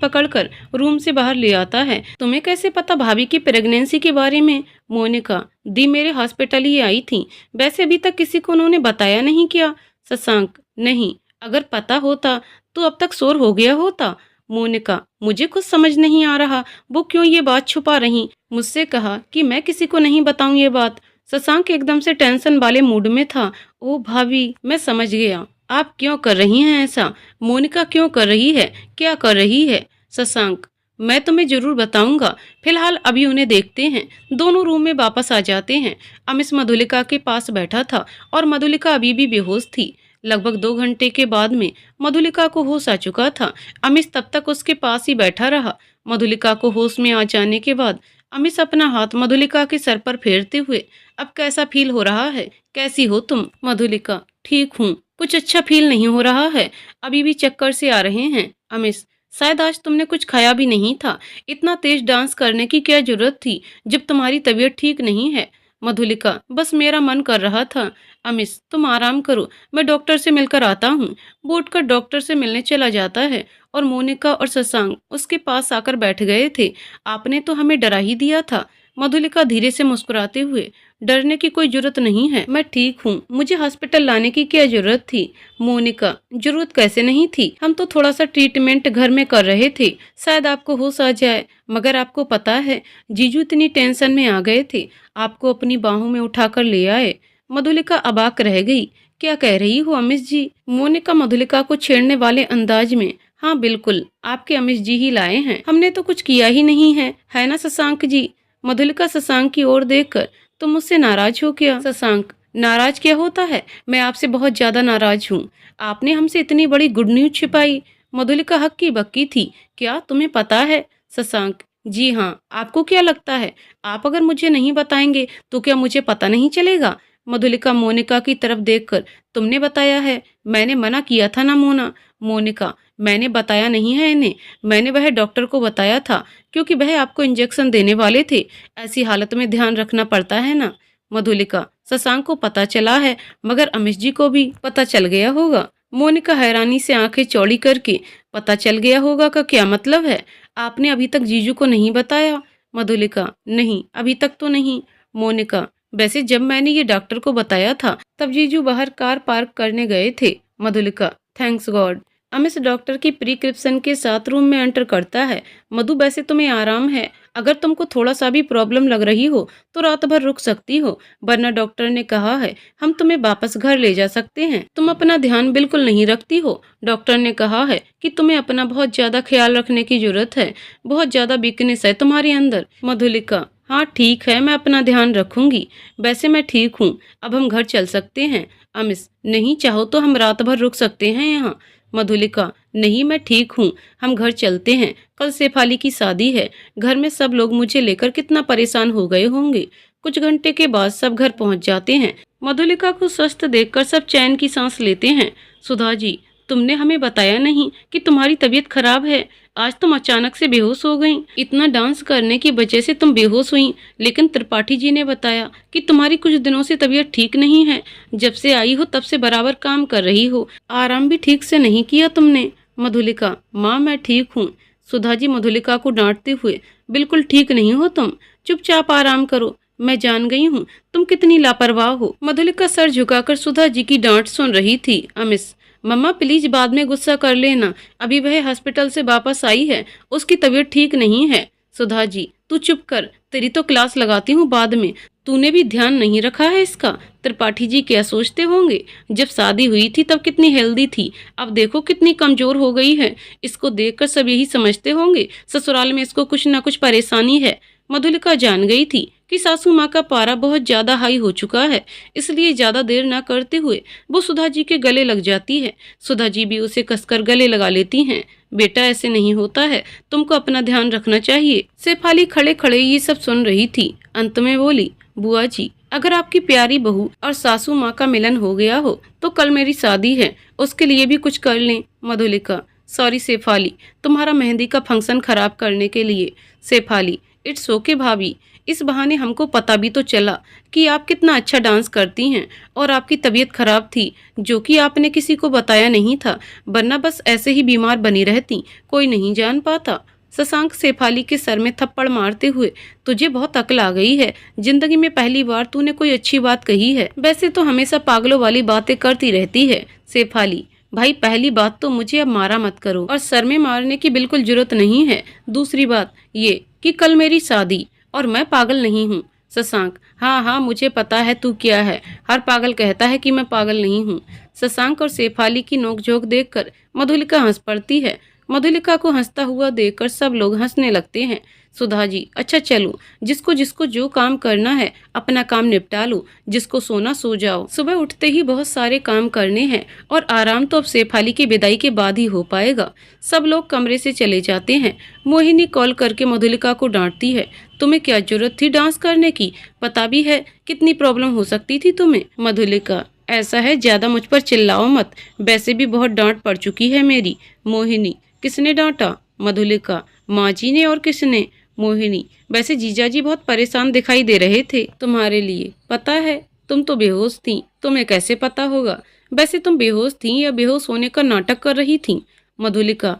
पकड़कर रूम से बाहर ले आता है। तुम्हें कैसे पता भाभी की प्रेगनेंसी के बारे में? मोनिका, दी मेरे हॉस्पिटल ही आई थी, वैसे अभी तक किसी को उन्होंने बताया नहीं क्या? शशांक, नहीं, अगर पता होता तो अब तक शोर हो गया होता। मोनिका, मुझे कुछ समझ नहीं आ रहा, वो क्यों ये बात छुपा रही? मुझसे कहा कि मैं किसी को नहीं बताऊं ये बात। शशांक एकदम से टेंशन वाले मूड में था। ओ भाभी, मैं समझ गया, आप क्यों कर रही हैं ऐसा? मोनिका, क्यों कर रही है, क्या कर रही है? शशांक, मैं तुम्हें जरूर बताऊंगा, फिलहाल अभी उन्हें देखते हैं। दोनों रूम में वापस आ जाते हैं। अमिश मधुलिका के पास बैठा था और मधुलिका अभी भी बेहोश थी। लगभग 2 घंटे के बाद में मधुलिका को होश आ चुका था। अमिश तब तक उसके पास ही बैठा रहा। मधुलिका को होश में आ जाने के बाद अमिश अपना हाथ मधुलिका के सर पर फेरते हुए, अब कैसा फील हो रहा है, कैसी हो तुम? मधुलिका, ठीक हूँ, कुछ अच्छा फील नहीं हो रहा है, अभी भी चक्कर से आ रहे हैं। अमिश, शायद आज तुमने कुछ खाया भी नहीं था, इतना तेज डांस करने की क्या जरूरत थी जब तुम्हारी तबीयत ठीक नहीं है? मधुलिका, बस मेरा मन कर रहा था। अमिश, तुम आराम करो, मैं डॉक्टर से मिलकर आता हूँ। बोट कर डॉक्टर से मिलने चला जाता है और मोनिका और शशांक उसके पास आकर बैठ गए थे। आपने तो हमें डरा ही दिया था। मधुलिका धीरे से मुस्कुराते हुए, डरने की कोई जरूरत नहीं है, मैं ठीक हूँ, मुझे हॉस्पिटल लाने की क्या जरूरत थी? मोनिका, जरूरत कैसे नहीं थी, हम तो थोड़ा सा ट्रीटमेंट घर में कर रहे थे, शायद आपको होश आ जाए। मगर आपको पता है, जीजू इतनी टेंशन में आ गए थे, आपको अपनी बाहों में उठाकर ले आए। मधुलिका अबाक रह गई। क्या कह रही हो अमिश जी? मोनिका मधुलिका को छेड़ने वाले अंदाज में, हाँ बिल्कुल, आपके अमिश जी ही लाए हैं, हमने तो कुछ किया ही नहीं है ना शशांक जी? मधुलिका शशांक की ओर देखकर, तुम मुझसे नाराज हो क्या? शशांक, नाराज क्या होता है, मैं आपसे बहुत ज्यादा नाराज हूँ। आपने हमसे इतनी बड़ी गुड न्यूज छिपाई। मधुलिका हक्की बक्की थी। क्या तुम्हें पता है? शशांक, जी हाँ, आपको क्या लगता है, आप अगर मुझे नहीं बताएंगे तो क्या मुझे पता नहीं चलेगा? मधुलिका मोनिका की तरफ देखकर, तुमने बताया है, मैंने मना किया था ना मोना? मोनिका, मैंने बताया नहीं है इन्हें, मैंने वह डॉक्टर को बताया था, क्योंकि वह आपको इंजेक्शन देने वाले थे, ऐसी हालत में ध्यान रखना पड़ता है ना। मधुलिका, शशांक को पता चला है, मगर अमिश जी को भी पता चल गया होगा। मोनिका हैरानी से आंखें चौड़ी करके, पता चल गया होगा का क्या मतलब है? आपने अभी तक जीजू को नहीं बताया? मधुलिका, नहीं, अभी तक तो नहीं। मोनिका, वैसे जब मैंने ये डॉक्टर को बताया था तब जीजू बाहर कार पार्क करने गए थे। Madhulika, thanks god. Amish doctor की प्रिस्क्रिप्शन के साथ रूम में एंटर करता है। मधु, वैसे तुम्हें आराम है, अगर तुमको थोड़ा सा भी प्रॉब्लम लग रही हो तो रात भर रुक सकती हो, वरना डॉक्टर ने कहा है हम तुम्हें वापस घर ले जा सकते हैं। तुम अपना ध्यान बिल्कुल नहीं रखती हो, डॉक्टर ने कहा है कि तुम्हें अपना बहुत ज्यादा ख्याल रखने की जरूरत है, बहुत ज्यादा वीकनेस है तुम्हारे अंदर। मधुलिका, हाँ ठीक है, मैं अपना ध्यान रखूंगी, वैसे मैं ठीक हूँ, अब हम घर चल सकते हैं। अमिश, नहीं, चाहो तो हम रात भर रुक सकते हैं यहाँ। मधुलिका, नहीं, मैं ठीक हूँ, हम घर चलते हैं, कल शेफाली की शादी है, घर में सब लोग मुझे लेकर कितना परेशान हो गए होंगे। कुछ घंटे के बाद सब घर पहुँच जाते हैं। मधुलिका को स्वस्थ देखकर सब चैन की सांस लेते हैं। सुधा जी, तुमने हमें बताया नहीं कि तुम्हारी तबीयत खराब है, आज तुम अचानक से बेहोश हो गईं। इतना डांस करने की वजह से तुम बेहोश हुई, लेकिन त्रिपाठी जी ने बताया कि तुम्हारी कुछ दिनों से तबीयत ठीक नहीं है, जब से आई हो तब से बराबर काम कर रही हो, आराम भी ठीक से नहीं किया तुमने। मधुलिका, माँ मैं ठीक हूँ। सुधा जी मधुलिका को डांटते हुए, बिल्कुल ठीक नहीं हो तुम, चुपचाप आराम करो, मैं जान गई हूँ तुम कितनी लापरवाह हो। मधुलिका सर झुकाकर सुधा जी की डांट सुन रही थी। अमिश, मम्मा प्लीज बाद में गुस्सा कर लेना, अभी वह हॉस्पिटल से वापस आई है, उसकी तबीयत ठीक नहीं है। सुधा जी तू चुप कर, तेरी तो क्लास लगाती हूँ बाद में। तूने भी ध्यान नहीं रखा है इसका। त्रिपाठी जी क्या सोचते होंगे, जब शादी हुई थी तब कितनी हेल्दी थी, अब देखो कितनी कमजोर हो गई है। इसको देखकर सब यही समझते होंगे ससुराल में इसको कुछ ना कुछ परेशानी है। मधुलिका जान गई थी कि सासू माँ का पारा बहुत ज्यादा हाई हो चुका है, इसलिए ज्यादा देर ना करते हुए वो सुधा जी के गले लग जाती है। सुधा जी भी उसे कसकर गले लगा लेती हैं। बेटा ऐसे नहीं होता है, तुमको अपना ध्यान रखना चाहिए। शेफाली खड़े खड़े ये सब सुन रही थी, अंत में बोली, बुआ जी अगर आपकी प्यारी बहू और सासू माँ का मिलन हो गया हो तो कल मेरी शादी है, उसके लिए भी कुछ कर लें। मधुलिका सॉरी शेफाली, तुम्हारा मेहंदी का फंक्शन खराब करने के लिए। शेफाली इट्स ओके भाभी, इस बहाने हमको पता भी तो चला कि आप कितना अच्छा डांस करती हैं और आपकी तबीयत खराब थी जो कि आपने किसी को बताया नहीं था, वरना बस ऐसे ही बीमार बनी रहती, कोई नहीं जान पाता। शशांक शेफाली के सर में थप्पड़ मारते हुए, तुझे बहुत अक्ल आ गई है, जिंदगी में पहली बार तूने कोई अच्छी बात कही है, वैसे तो हमेशा पागलों वाली बातें करती रहती है। शेफाली भाई पहली बात तो मुझे अब मारा मत करो और सर में मारने की बिल्कुल जरूरत नहीं है। दूसरी बात ये कि कल मेरी शादी और मैं पागल नहीं हूँ। शशांक हाँ हाँ मुझे पता है तू क्या है, हर पागल कहता है कि मैं पागल नहीं हूँ। शशांक और शेफाली की नोकझोंक देखकर मधुलिका हंस पड़ती है। मधुलिका को हंसता हुआ देखकर सब लोग हंसने लगते हैं। सुधा जी अच्छा चलो, जिसको जिसको जो काम करना है अपना काम निपटा लो, जिसको सोना सो जाओ, सुबह उठते ही बहुत सारे काम करने हैं और आराम तो अब शेफाली की विदाई के बाद ही हो पाएगा। सब लोग कमरे से चले जाते हैं। मोहिनी कॉल करके मधुलिका को डांटती है, तुम्हें क्या जरूरत थी डांस करने की, पता भी है कितनी प्रॉब्लम हो सकती थी तुम्हें। मधुलिका ऐसा है ज्यादा मुझ पर चिल्लाओ मत, वैसे भी बहुत डांट पड़ चुकी है मेरी। मोहिनी किसने डांटा। मधुलिका माँ जी ने, और किसने। मोहिनी वैसे जीजाजी बहुत परेशान दिखाई दे रहे थे तुम्हारे लिए, पता है तुम तो बेहोश थी, तुम्हें कैसे पता होगा, वैसे तुम बेहोश थी या बेहोश होने का नाटक कर रही थी। Madhulika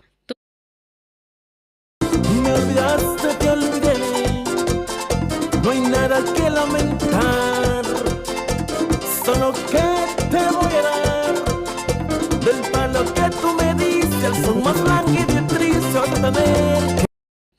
Me olvidaste, te olvidé, no hay nada que lamentar, solo que te voy a dar del palo que tú me diste, el son más lánguido y triste a tener.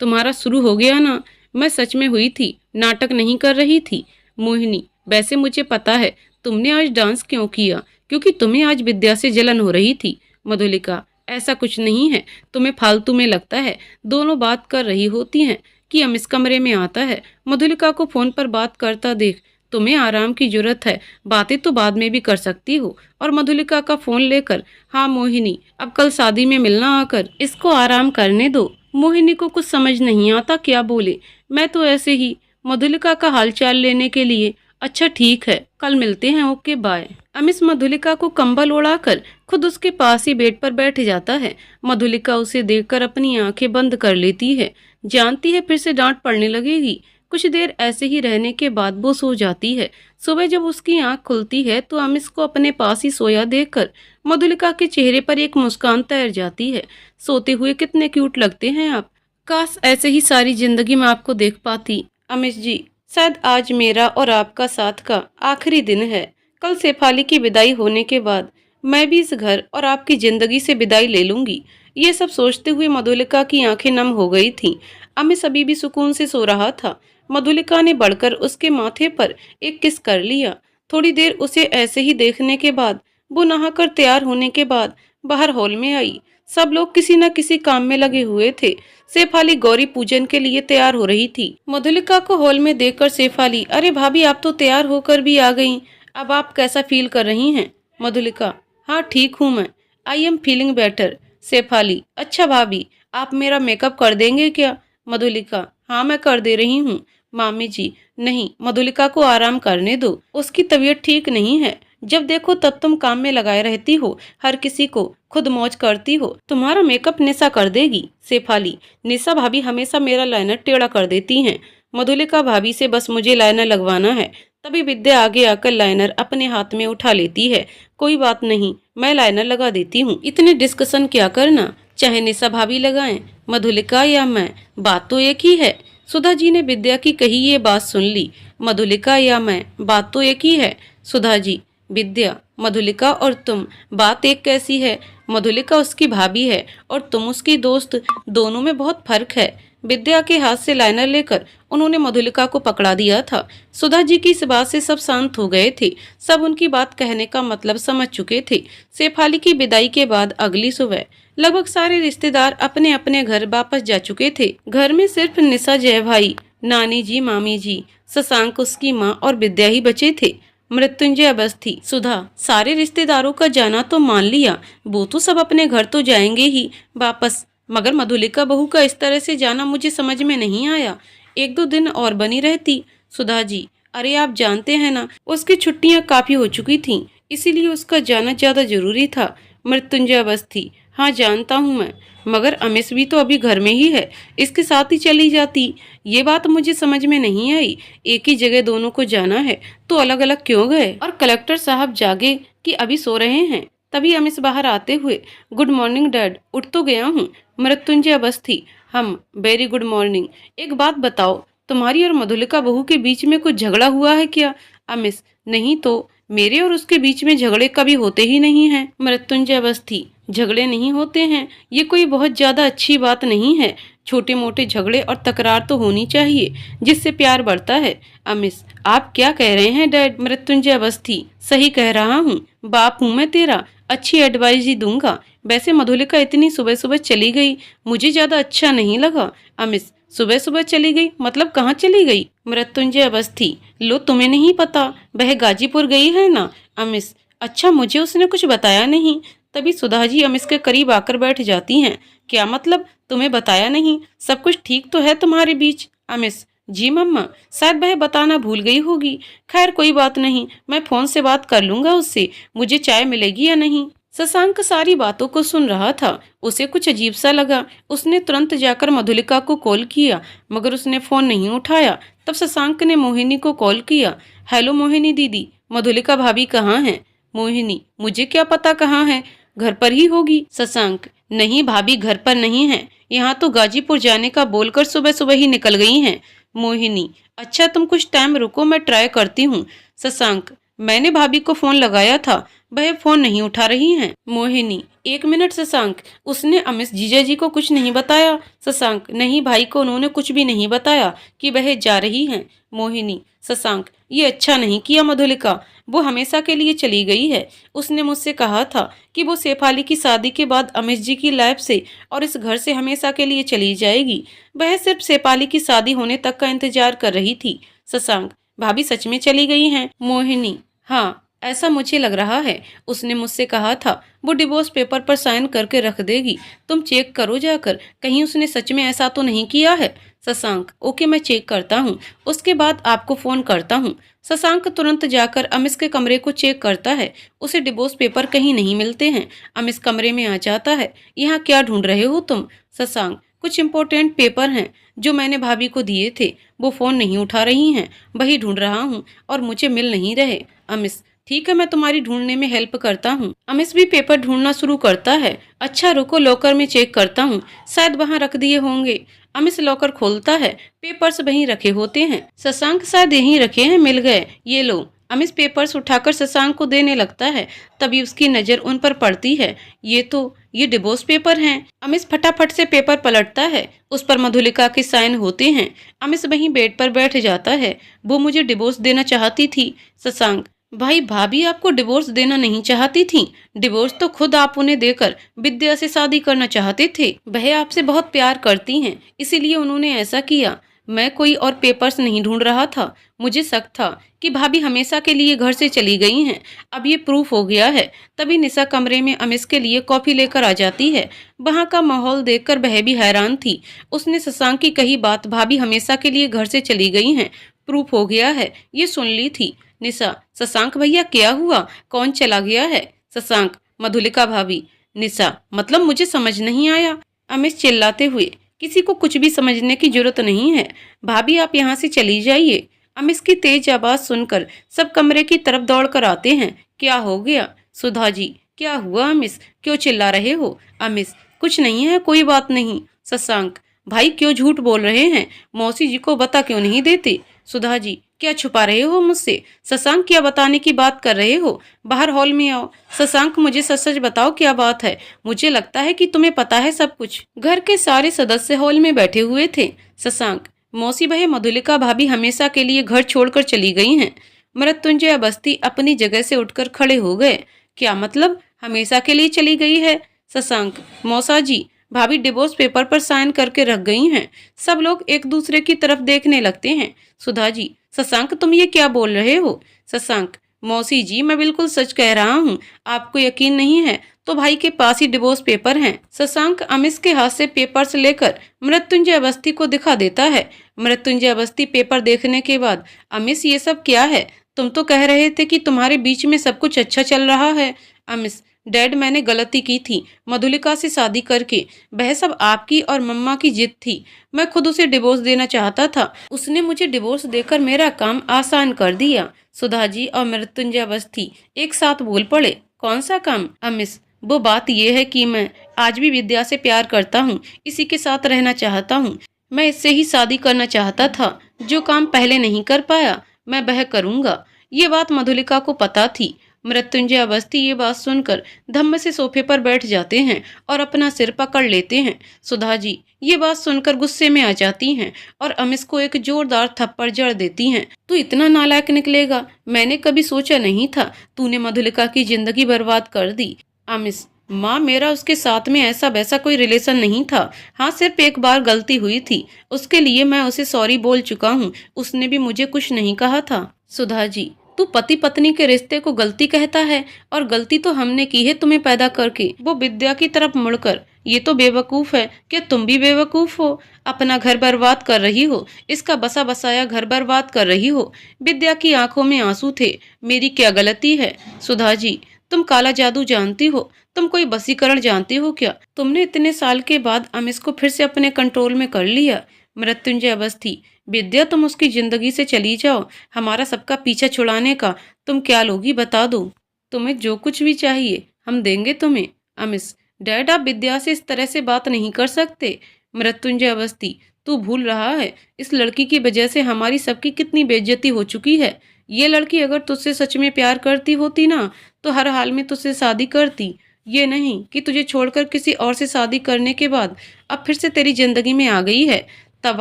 तुम्हारा शुरू हो गया ना, मैं सच में हुई थी, नाटक नहीं कर रही थी। मोहिनी वैसे मुझे पता है तुमने आज डांस क्यों किया, क्योंकि तुम्हें आज विद्या से जलन हो रही थी। मधुलिका ऐसा कुछ नहीं है, तुम्हें फालतू में लगता है, दोनों बात कर रही होती हैं कि हम इस कमरे में आता है। मधुलिका को फोन पर बात करता देख, तुम्हें आराम की जरूरत है, बातें तो बाद में भी कर सकती हो। और मधुलिका का फोन लेकर, हाँ मोहिनी अब कल शादी में मिलना आकर, इसको आराम करने दो। मोहिनी को कुछ समझ नहीं आता क्या बोले, मैं तो ऐसे ही मधुलिका का हालचाल लेने के लिए। अच्छा ठीक है कल मिलते हैं, ओके बाय। अमिश मधुलिका को कंबल ओढ़ाकर खुद उसके पास ही बेड पर बैठ जाता है। मधुलिका उसे देखकर अपनी आंखें बंद कर लेती है, जानती है फिर से डांट पड़ने लगेगी। कुछ देर ऐसे ही रहने के बाद वो सो जाती है। सुबह जब उसकी आंख खुलती है तो अमिश को अपने पास ही सोया देखकर मधुलिका के चेहरे पर एक मुस्कान तैर जाती है। सोते हुए कितने क्यूट लगते हैं आप, काश ऐसे ही सारी जिंदगी में आपको देख पाती। अमिश जी शायद आज मेरा और आपका साथ का आखिरी दिन है, कल शेफाली की विदाई होने के बाद मैं भी इस घर और आपकी जिंदगी से विदाई ले लूंगी। ये सब सोचते हुए मधुलिका की आंखें नम हो गई थीं। अमिश अभी भी सुकून से सो रहा था। मधुलिका ने बढ़कर उसके माथे पर एक किस कर लिया। थोड़ी देर उसे ऐसे ही देखने के बाद वो नहाकर तैयार होने के बाद बाहर हॉल में आई। सब लोग किसी न किसी काम में लगे हुए थे। शेफाली गौरी पूजन के लिए तैयार हो रही थी। मधुलिका को हॉल में देखकर शेफाली, अरे भाभी आप तो तैयार होकर भी आ गईं, अब आप कैसा फील कर रही हैं। मधुलिका हाँ ठीक हूँ मैं, I am feeling better. Shefali अच्छा भाभी आप मेरा मेकअप कर देंगे क्या। मधुलिका हाँ मैं कर दे रही हूँ। मामी जी नहीं, मधुलिका को आराम करने दो, उसकी तबीयत ठीक नहीं है, जब देखो तब तुम काम में लगाए रहती हो, हर किसी को खुद मौज करती हो, तुम्हारा मेकअप निशा कर देगी। शेफाली निशा भाभी हमेशा मेरा लाइनर टेढ़ा कर देती हैं। मधुलिका भाभी से बस मुझे लाइनर लगवाना है। तभी विद्या आगे आकर लाइनर अपने हाथ में उठा लेती है। कोई बात नहीं मैं लाइनर लगा देती हूँ, इतने डिस्कशन क्या करना, चाहे निशा भाभी लगाएं मधुलिका या मैं, बात तो एक ही है। सुधा जी ने विद्या की कही ये बात सुन ली, मधुलिका या मैं, बात तो एक ही है। सुधा जी विद्या मधुलिका और तुम, बात एक कैसी है, मधुलिका उसकी भाभी है और तुम उसकी दोस्त, दोनों में बहुत फर्क है। विद्या के हाथ से लाइनर लेकर उन्होंने मधुलिका को पकड़ा दिया था। सुधा जी की इस बात से सब शांत हो गए थे। सब उनकी बात कहने का मतलब समझ चुके थे। शेफाली की विदाई के बाद अगली सुबह लगभग सारे रिश्तेदार अपने अपने घर वापस जा चुके थे। घर में सिर्फ निशा, जय भाई, नानी जी, मामी जी, शशांक, उसकी माँ और विद्या ही बचे थे। मृत्युंजय, अवस्थी, सुधा, सारे रिश्तेदारों का जाना तो मान लिया, वो तो सब अपने घर तो जाएंगे ही वापस, मगर मधुलिका बहू का इस तरह से जाना मुझे समझ में नहीं आया। 1-2 दिन और बनी रहती। सुधा जी, अरे आप जानते हैं ना, उसकी छुट्टियां काफी हो चुकी थीं, इसीलिए उसका जाना ज्यादा जरूरी था। मृत्युंजय, अवस्थी, हाँ जानता हूँ मैं, मगर अमिश भी तो अभी घर में ही है, इसके साथ ही चली जाती। ये बात मुझे समझ में नहीं आई। एक ही जगह दोनों को जाना है तो अलग अलग क्यों गए? और कलेक्टर साहब जागे कि अभी सो रहे हैं? तभी अमिश बाहर आते हुए, गुड मॉर्निंग डैड, उठ तो गया हूँ। मृत्युंजय, अवस्थी, हम वेरी गुड मॉर्निंग। एक बात बताओ, तुम्हारी और मधुलिका बहू के बीच में कुछ झगड़ा हुआ है क्या? अमिश, नहीं तो मेरे और उसके बीच में झगड़े कभी होते ही नहीं हैं। मृत्युंजय, अवस्थी, झगड़े नहीं होते हैं, ये कोई बहुत ज्यादा अच्छी बात नहीं है। छोटे मोटे झगड़े और तकरार तो होनी चाहिए, जिससे प्यार बढ़ता है। अमिश, आप क्या कह रहे हैं डैड? मृत्युंजय, अवस्थी, सही कह रहा हूँ, बाप हूँ मैं तेरा, अच्छी एडवाइस ही दूंगा। वैसे मधुलिका इतनी सुबह सुबह चली गई, मुझे ज्यादा अच्छा नहीं लगा। अमिश, सुबह सुबह चली गई मतलब कहाँ चली गई? मृत्युंजय, अवस्थी, लो तुम्हें नहीं पता, वह गाजीपुर गई है ना। अमिश, अच्छा, मुझे उसने कुछ बताया नहीं। तभी सुधा जी अमिश के करीब आकर बैठ जाती हैं। क्या मतलब, तुम्हें बताया नहीं? सब कुछ ठीक तो है तुम्हारे बीच? अमिश, जी मम्मा, शायद वह बताना भूल गई होगी। खैर कोई बात नहीं, मैं फोन से बात कर लूंगा उससे, मुझे चाय मिलेगी या नहीं। शशांक सारी बातों को सुन रहा था। उसे कुछ अजीब सा लगा। उसने तुरंत जाकर मधुलिका को कॉल किया, मगर उसने फोन नहीं उठाया। तब शशांक ने मोहिनी को कॉल किया। हेलो मोहिनी दीदी, मधुलिका भाभी कहाँ हैं? मोहिनी, मुझे क्या पता कहाँ है, घर पर ही होगी। शशांक, नहीं भाभी घर पर नहीं है, यहाँ तो गाजीपुर जाने का बोलकर सुबह सुबह ही निकल गई हैं। मोहिनी, अच्छा तुम कुछ टाइम रुको, मैं ट्राई करती हूँ। शशांक, मैंने भाभी को फोन लगाया था, वह फोन नहीं उठा रही हैं। मोहिनी, 1 मिनट शशांक, उसने अमिश जीजा जी को कुछ नहीं बताया? शशांक, नहीं भाई को उन्होंने कुछ भी नहीं बताया कि वह जा रही हैं। मोहिनी, शशांक, ये अच्छा नहीं किया मधुलिका, वो हमेशा के लिए चली गई है। उसने मुझसे कहा था कि वो शेफाली की शादी के बाद अमिश जी की लाइफ से और इस घर से हमेशा के लिए चली जाएगी। वह सिर्फ शेफाली की शादी होने तक का इंतजार कर रही थी। शशांक, भाभी सच में चली गई हैं? मोहिनी, हाँ ऐसा मुझे लग रहा है। उसने मुझसे कहा था वो डिवोर्स पेपर पर साइन करके रख देगी, तुम चेक करो जाकर, कहीं उसने सच में ऐसा तो नहीं किया है। शशांक, ओके मैं चेक करता हूँ, उसके बाद आपको फोन करता हूँ। शशांक तुरंत जाकर अमिश के कमरे को चेक करता है। उसे डिवोर्स पेपर कहीं नहीं मिलते हैं। अमिश कमरे में आ जाता है। यहाँ क्या ढूंढ रहे हो तुम? शशांक, कुछ इम्पोर्टेंट पेपर हैं जो मैंने भाभी को दिए थे, वो फोन नहीं उठा रही हैं, वही ढूंढ रहा हूँ और मुझे मिल नहीं रहे। अमिश, ठीक है मैं तुम्हारी ढूंढने में हेल्प करता हूँ। अमिश भी पेपर ढूंढना शुरू करता है। अच्छा रुको, लॉकर में चेक करता हूँ, शायद वहाँ रख दिए होंगे। अमिश लॉकर खोलता है, पेपर्स वहीं रखे होते हैं। शशांक, शायद यहीं रखे हैं, मिल गए, ये लो। अमिश पेपर्स उठाकर शशांक को देने लगता है। तभी उसकी नजर उन पर पड़ती है। ये डिवोर्स पेपर हैं। अमिश फटाफट से पेपर पलटता है, उस पर मधुलिका के साइन होते हैं। अमिश वहीं बेड पर बैठ जाता है। वो मुझे डिवोर्स देना चाहती थी। शशांक, भाई भाभी आपको डिवोर्स देना नहीं चाहती थी, डिवोर्स तो खुद आप उन्हें देकर विद्या से शादी करना चाहते थे। वह आपसे बहुत प्यार करती हैं, इसीलिए उन्होंने ऐसा किया। मैं कोई और पेपर्स नहीं ढूंढ रहा था, मुझे शक था कि भाभी हमेशा के लिए घर से चली गई हैं। अब ये प्रूफ हो गया है। तभी निशा कमरे में अमिश के लिए कॉफी लेकर आ जाती है। वहाँ का माहौल देखकर वह भी हैरान थी। उसने शशांक की कही बात, भाभी हमेशा के लिए घर से चली गई हैं, प्रूफ हो गया है, ये सुन ली थी। निशा, शशांक भैया क्या हुआ, कौन चला गया है? शशांक, मधुलिका भाभी। निशा, मतलब मुझे समझ नहीं आया। अमिश चिल्लाते हुए, किसी को कुछ भी समझने की जरूरत नहीं है, भाभी आप यहाँ से चली जाइए। अमिश की तेज आवाज सुनकर सब कमरे की तरफ दौड़ कर आते हैं। क्या हो गया? सुधा जी, क्या हुआ अमिश, क्यों चिल्ला रहे हो? अमिश, कुछ नहीं है, कोई बात नहीं। शशांक, भाई क्यों झूठ बोल रहे हैं, मौसी जी को बता क्यों नहीं देते? सुधा जी, क्या छुपा रहे हो मुझसे? शशांक, क्या बताने की बात कर रहे हो? बाहर हॉल में आओ। शशांक, मुझे सच सच बताओ, क्या बात है? मुझे लगता है कि तुम्हें पता है सब कुछ। घर के सारे सदस्य हॉल में बैठे हुए थे। शशांक, मौसी बहन मधुलिका भाभी हमेशा के लिए घर छोड़कर चली गई हैं। मृत्युंजय अवस्थी अपनी जगह से उठकर खड़े हो गए। क्या मतलब, हमेशा के लिए चली गई है? शशांक, मौसा जी, भाभी डिवोर्स पेपर पर साइन करके रख गई हैं। सब लोग एक दूसरे की तरफ देखने लगते हैं। सुधा जी, शशांक तुम ये क्या बोल रहे हो? शशांक, मौसी जी, मैं बिल्कुल सच कह रहा हूँ। आपको यकीन नहीं है तो भाई के पास ही डिवोर्स पेपर हैं। शशांक अमिश के हाथ से पेपर्स लेकर मृत्युंजय अवस्थी को दिखा देता है। मृत्युंजय अवस्थी पेपर देखने के बाद, अमिश ये सब क्या है? तुम तो कह रहे थे कि तुम्हारे बीच में सब कुछ अच्छा चल रहा है। अमिश, डैड, मैंने गलती की थी मधुलिका से शादी करके। वह सब आपकी और मम्मा की जिद थी। मैं खुद उसे डिवोर्स देना चाहता था। उसने मुझे डिवोर्स देकर मेरा काम आसान कर दिया। सुधा जी और मृत्युंजय अवस्थी एक साथ बोल पड़े। कौन सा काम? अमिश, वो बात यह है कि मैं आज भी विद्या से प्यार करता हूँ, इसी के साथ रहना चाहता हूँ। मैं इससे ही शादी करना चाहता था। जो काम पहले नहीं कर पाया, मैं वह करूँगा। ये बात मधुलिका को पता थी। मृत्युंजय अवस्थी ये बात सुनकर धम्म से सोफे पर बैठ जाते हैं और अपना सिर पकड़ लेते हैं। सुधा जी ये बात सुनकर गुस्से में आ जाती हैं और अमिश को एक जोरदार थप्पड़ जड़ देती हैं। तू इतना नालायक निकलेगा, मैंने कभी सोचा नहीं था। तूने मधुलिका की जिंदगी बर्बाद कर दी। अमिश, माँ, मेरा उसके साथ में ऐसा वैसा कोई रिलेशन नहीं था। हाँ, सिर्फ एक बार गलती हुई थी, उसके लिए मैं उसे सॉरी बोल चुका हूँ। उसने भी मुझे कुछ नहीं कहा था। सुधा जी, तू पति पत्नी के रिश्ते को गलती कहता है? और गलती तो हमने की है तुम्हें पैदा करके। वो विद्या की तरफ मुड़कर, ये तो बेवकूफ है। क्या तुम भी बेवकूफ हो? अपना घर बर्बाद कर रही हो, इसका बसा बसाया घर बर्बाद कर रही हो। विद्या की आंखों में आंसू थे। मेरी क्या गलती है? सुधा जी, तुम काला जादू जानती हो? तुम कोई वशीकरण जानती हो क्या? तुमने इतने साल के बाद अमिश को फिर से अपने कंट्रोल में कर लिया। मृत्युंजय अवस्थी, विद्या, तुम उसकी जिंदगी से चली जाओ। हमारा सबका पीछा छुड़ाने का तुम क्या लोगी, बता दो। तुम्हें जो कुछ भी चाहिए हम देंगे तुम्हें। अमिश, डैड, आप विद्या से इस तरह से बात नहीं कर सकते। मृत्युंजय अवस्थी, तू भूल रहा है इस लड़की की वजह से हमारी सबकी कितनी बेइज्जती हो चुकी है। ये लड़की अगर तुझसे सच में प्यार करती होती ना, तो हर हाल में तुझसे शादी करती। ये नहीं कि तुझे छोड़कर किसी और से शादी करने के बाद अब फिर से तेरी जिंदगी में आ गई है। तब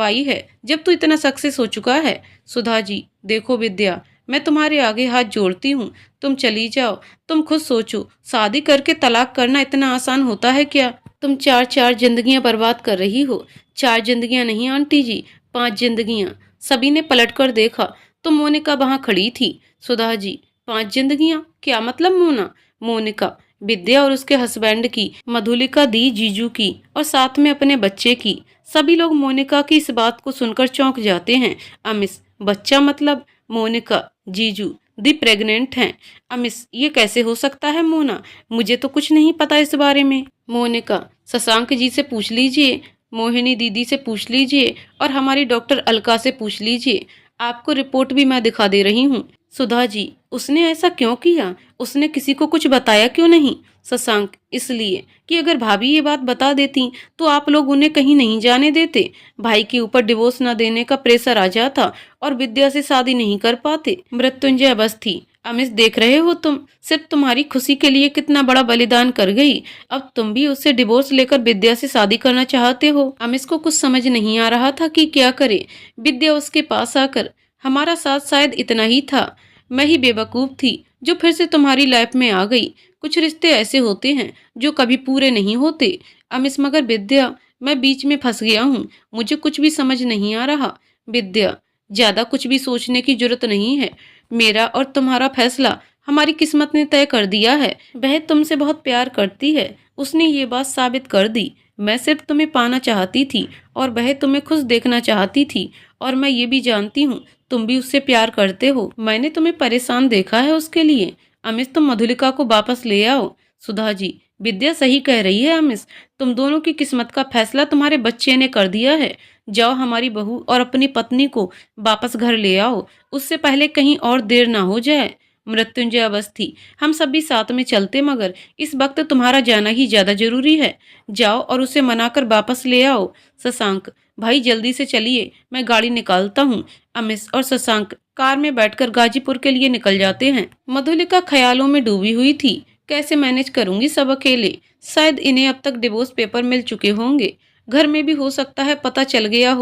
आई है जब तू इतना सक्सेस हो चुका है। सुधा जी, देखो विद्या, मैं तुम्हारे आगे हाथ जोड़ती हूँ, तुम चली जाओ। तुम खुद सोचो, शादी करके तलाक करना इतना आसान होता है क्या? तुम चार चार जिंदगियां बर्बाद कर रही हो। 4 जिंदगियां नहीं आंटी जी, 5 जिंदगियां। सभी ने पलट कर देखा तो मोनिका वहां खड़ी थी। सुधा जी, 5 जिंदगियां? क्या मतलब मोना? मोनिका, विद्या और उसके हस्बैंड की, मधुलिका दी जीजू की, और साथ में अपने बच्चे की। सभी लोग मोनिका की इस बात को सुनकर चौंक जाते हैं। अमिश, बच्चा मतलब? मोनिका, जीजू दी प्रेग्नेंट हैं। अमिश, ये कैसे हो सकता है मोना? मुझे तो कुछ नहीं पता इस बारे में। मोनिका, शशांक जी से पूछ लीजिए, मोहिनी दीदी से पूछ लीजिए और हमारी डॉक्टर अलका से पूछ लीजिए। आपको रिपोर्ट भी मैं दिखा दे रही हूँ। सुधा जी, उसने ऐसा क्यों किया? उसने किसी को कुछ बताया क्यों नहीं? शशांक, इसलिए कि अगर भाभी ये बात बता देती तो आप लोग उन्हें कहीं नहीं जाने देते। भाई के ऊपर डिवोर्स न देने का प्रेशर आ जाता और विद्या से शादी नहीं कर पाते। मृत्युंजय अवस्थी, अमिश, देख रहे हो तुम सिर्फ तुम्हारी खुशी के लिए कितना बड़ा बलिदान कर गई। अब तुम भी उससे डिवोर्स लेकर विद्या से शादी करना चाहते हो। अमिश को कुछ समझ नहीं आ रहा था कि क्या करे। विद्या उसके पास आकर, हमारा साथ शायद इतना ही था। मैं ही बेवकूफ थी जो फिर से तुम्हारी लाइफ में आ गई। कुछ रिश्ते ऐसे होते हैं जो कभी पूरे नहीं होते। अमिश, मगर विद्या, मैं बीच में फंस गया हूँ। मुझे कुछ भी समझ नहीं आ रहा। विद्या, ज्यादा कुछ भी सोचने की जरूरत नहीं है। मेरा और तुम्हारा फैसला हमारी किस्मत ने तय कर दिया है। वह तुमसे बहुत प्यार करती है, उसने ये बात साबित कर दी। मैं सिर्फ तुम्हें पाना चाहती थी और वह तुम्हें खुश देखना चाहती थी। और मैं ये भी जानती हूँ तुम भी उससे प्यार करते हो। मैंने तुम्हें परेशान देखा है उसके लिए। अमिश, तुम मधुलिका को वापस ले आओ। सुधा जी, विद्या सही कह रही है अमिश, तुम दोनों की किस्मत का फैसला तुम्हारे बच्चे ने कर दिया है। जाओ, हमारी बहू और अपनी पत्नी को वापस घर ले आओ, उससे पहले कहीं और देर ना हो जाए। मृत्युंजय अवस्थी, हम सभी साथ में चलते, मगर इस वक्त तुम्हारा जाना ही ज्यादा जरूरी है। जाओ और उसे मनाकर वापस ले आओ। शशांक, भाई जल्दी से चलिए, मैं गाड़ी निकालता हूँ। अमिश और शशांक कार में बैठकर गाजीपुर के लिए निकल जाते हैं। मधुलिका ख्यालों में डूबी हुई थी। कैसे मैनेज करूंगी सब अकेले। शायद इन्हें अब तक डिवोर्स पेपर मिल चुके होंगे। घर में भी हो सकता है पता चल गया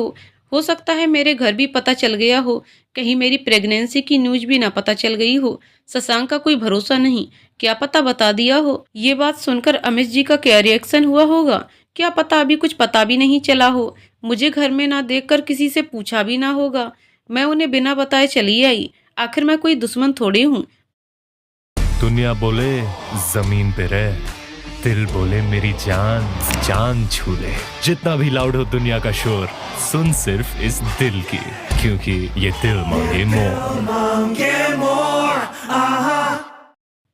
हो सकता है मेरे घर भी पता चल गया हो। कहीं मेरी प्रेगनेंसी की न्यूज भी ना पता चल गई हो। शशांक का कोई भरोसा नहीं, क्या पता बता दिया हो। ये बात सुनकर अमिश जी का क्या रिएक्शन हुआ होगा, क्या पता अभी कुछ पता भी नहीं चला हो। मुझे घर में ना देखकर किसी से पूछा भी ना होगा। मैं उन्हें बिना बताए चली आई। आखिर मैं कोई दुश्मन थोड़ी हूँ। दुनिया बोले जमीन पे रह, दिल बोले मेरी जान जान छू ले। जितना भी लाउड हो दुनिया का शोर, सुन सिर्फ इस दिल की, क्योंकि ये दिल मांगे मोर।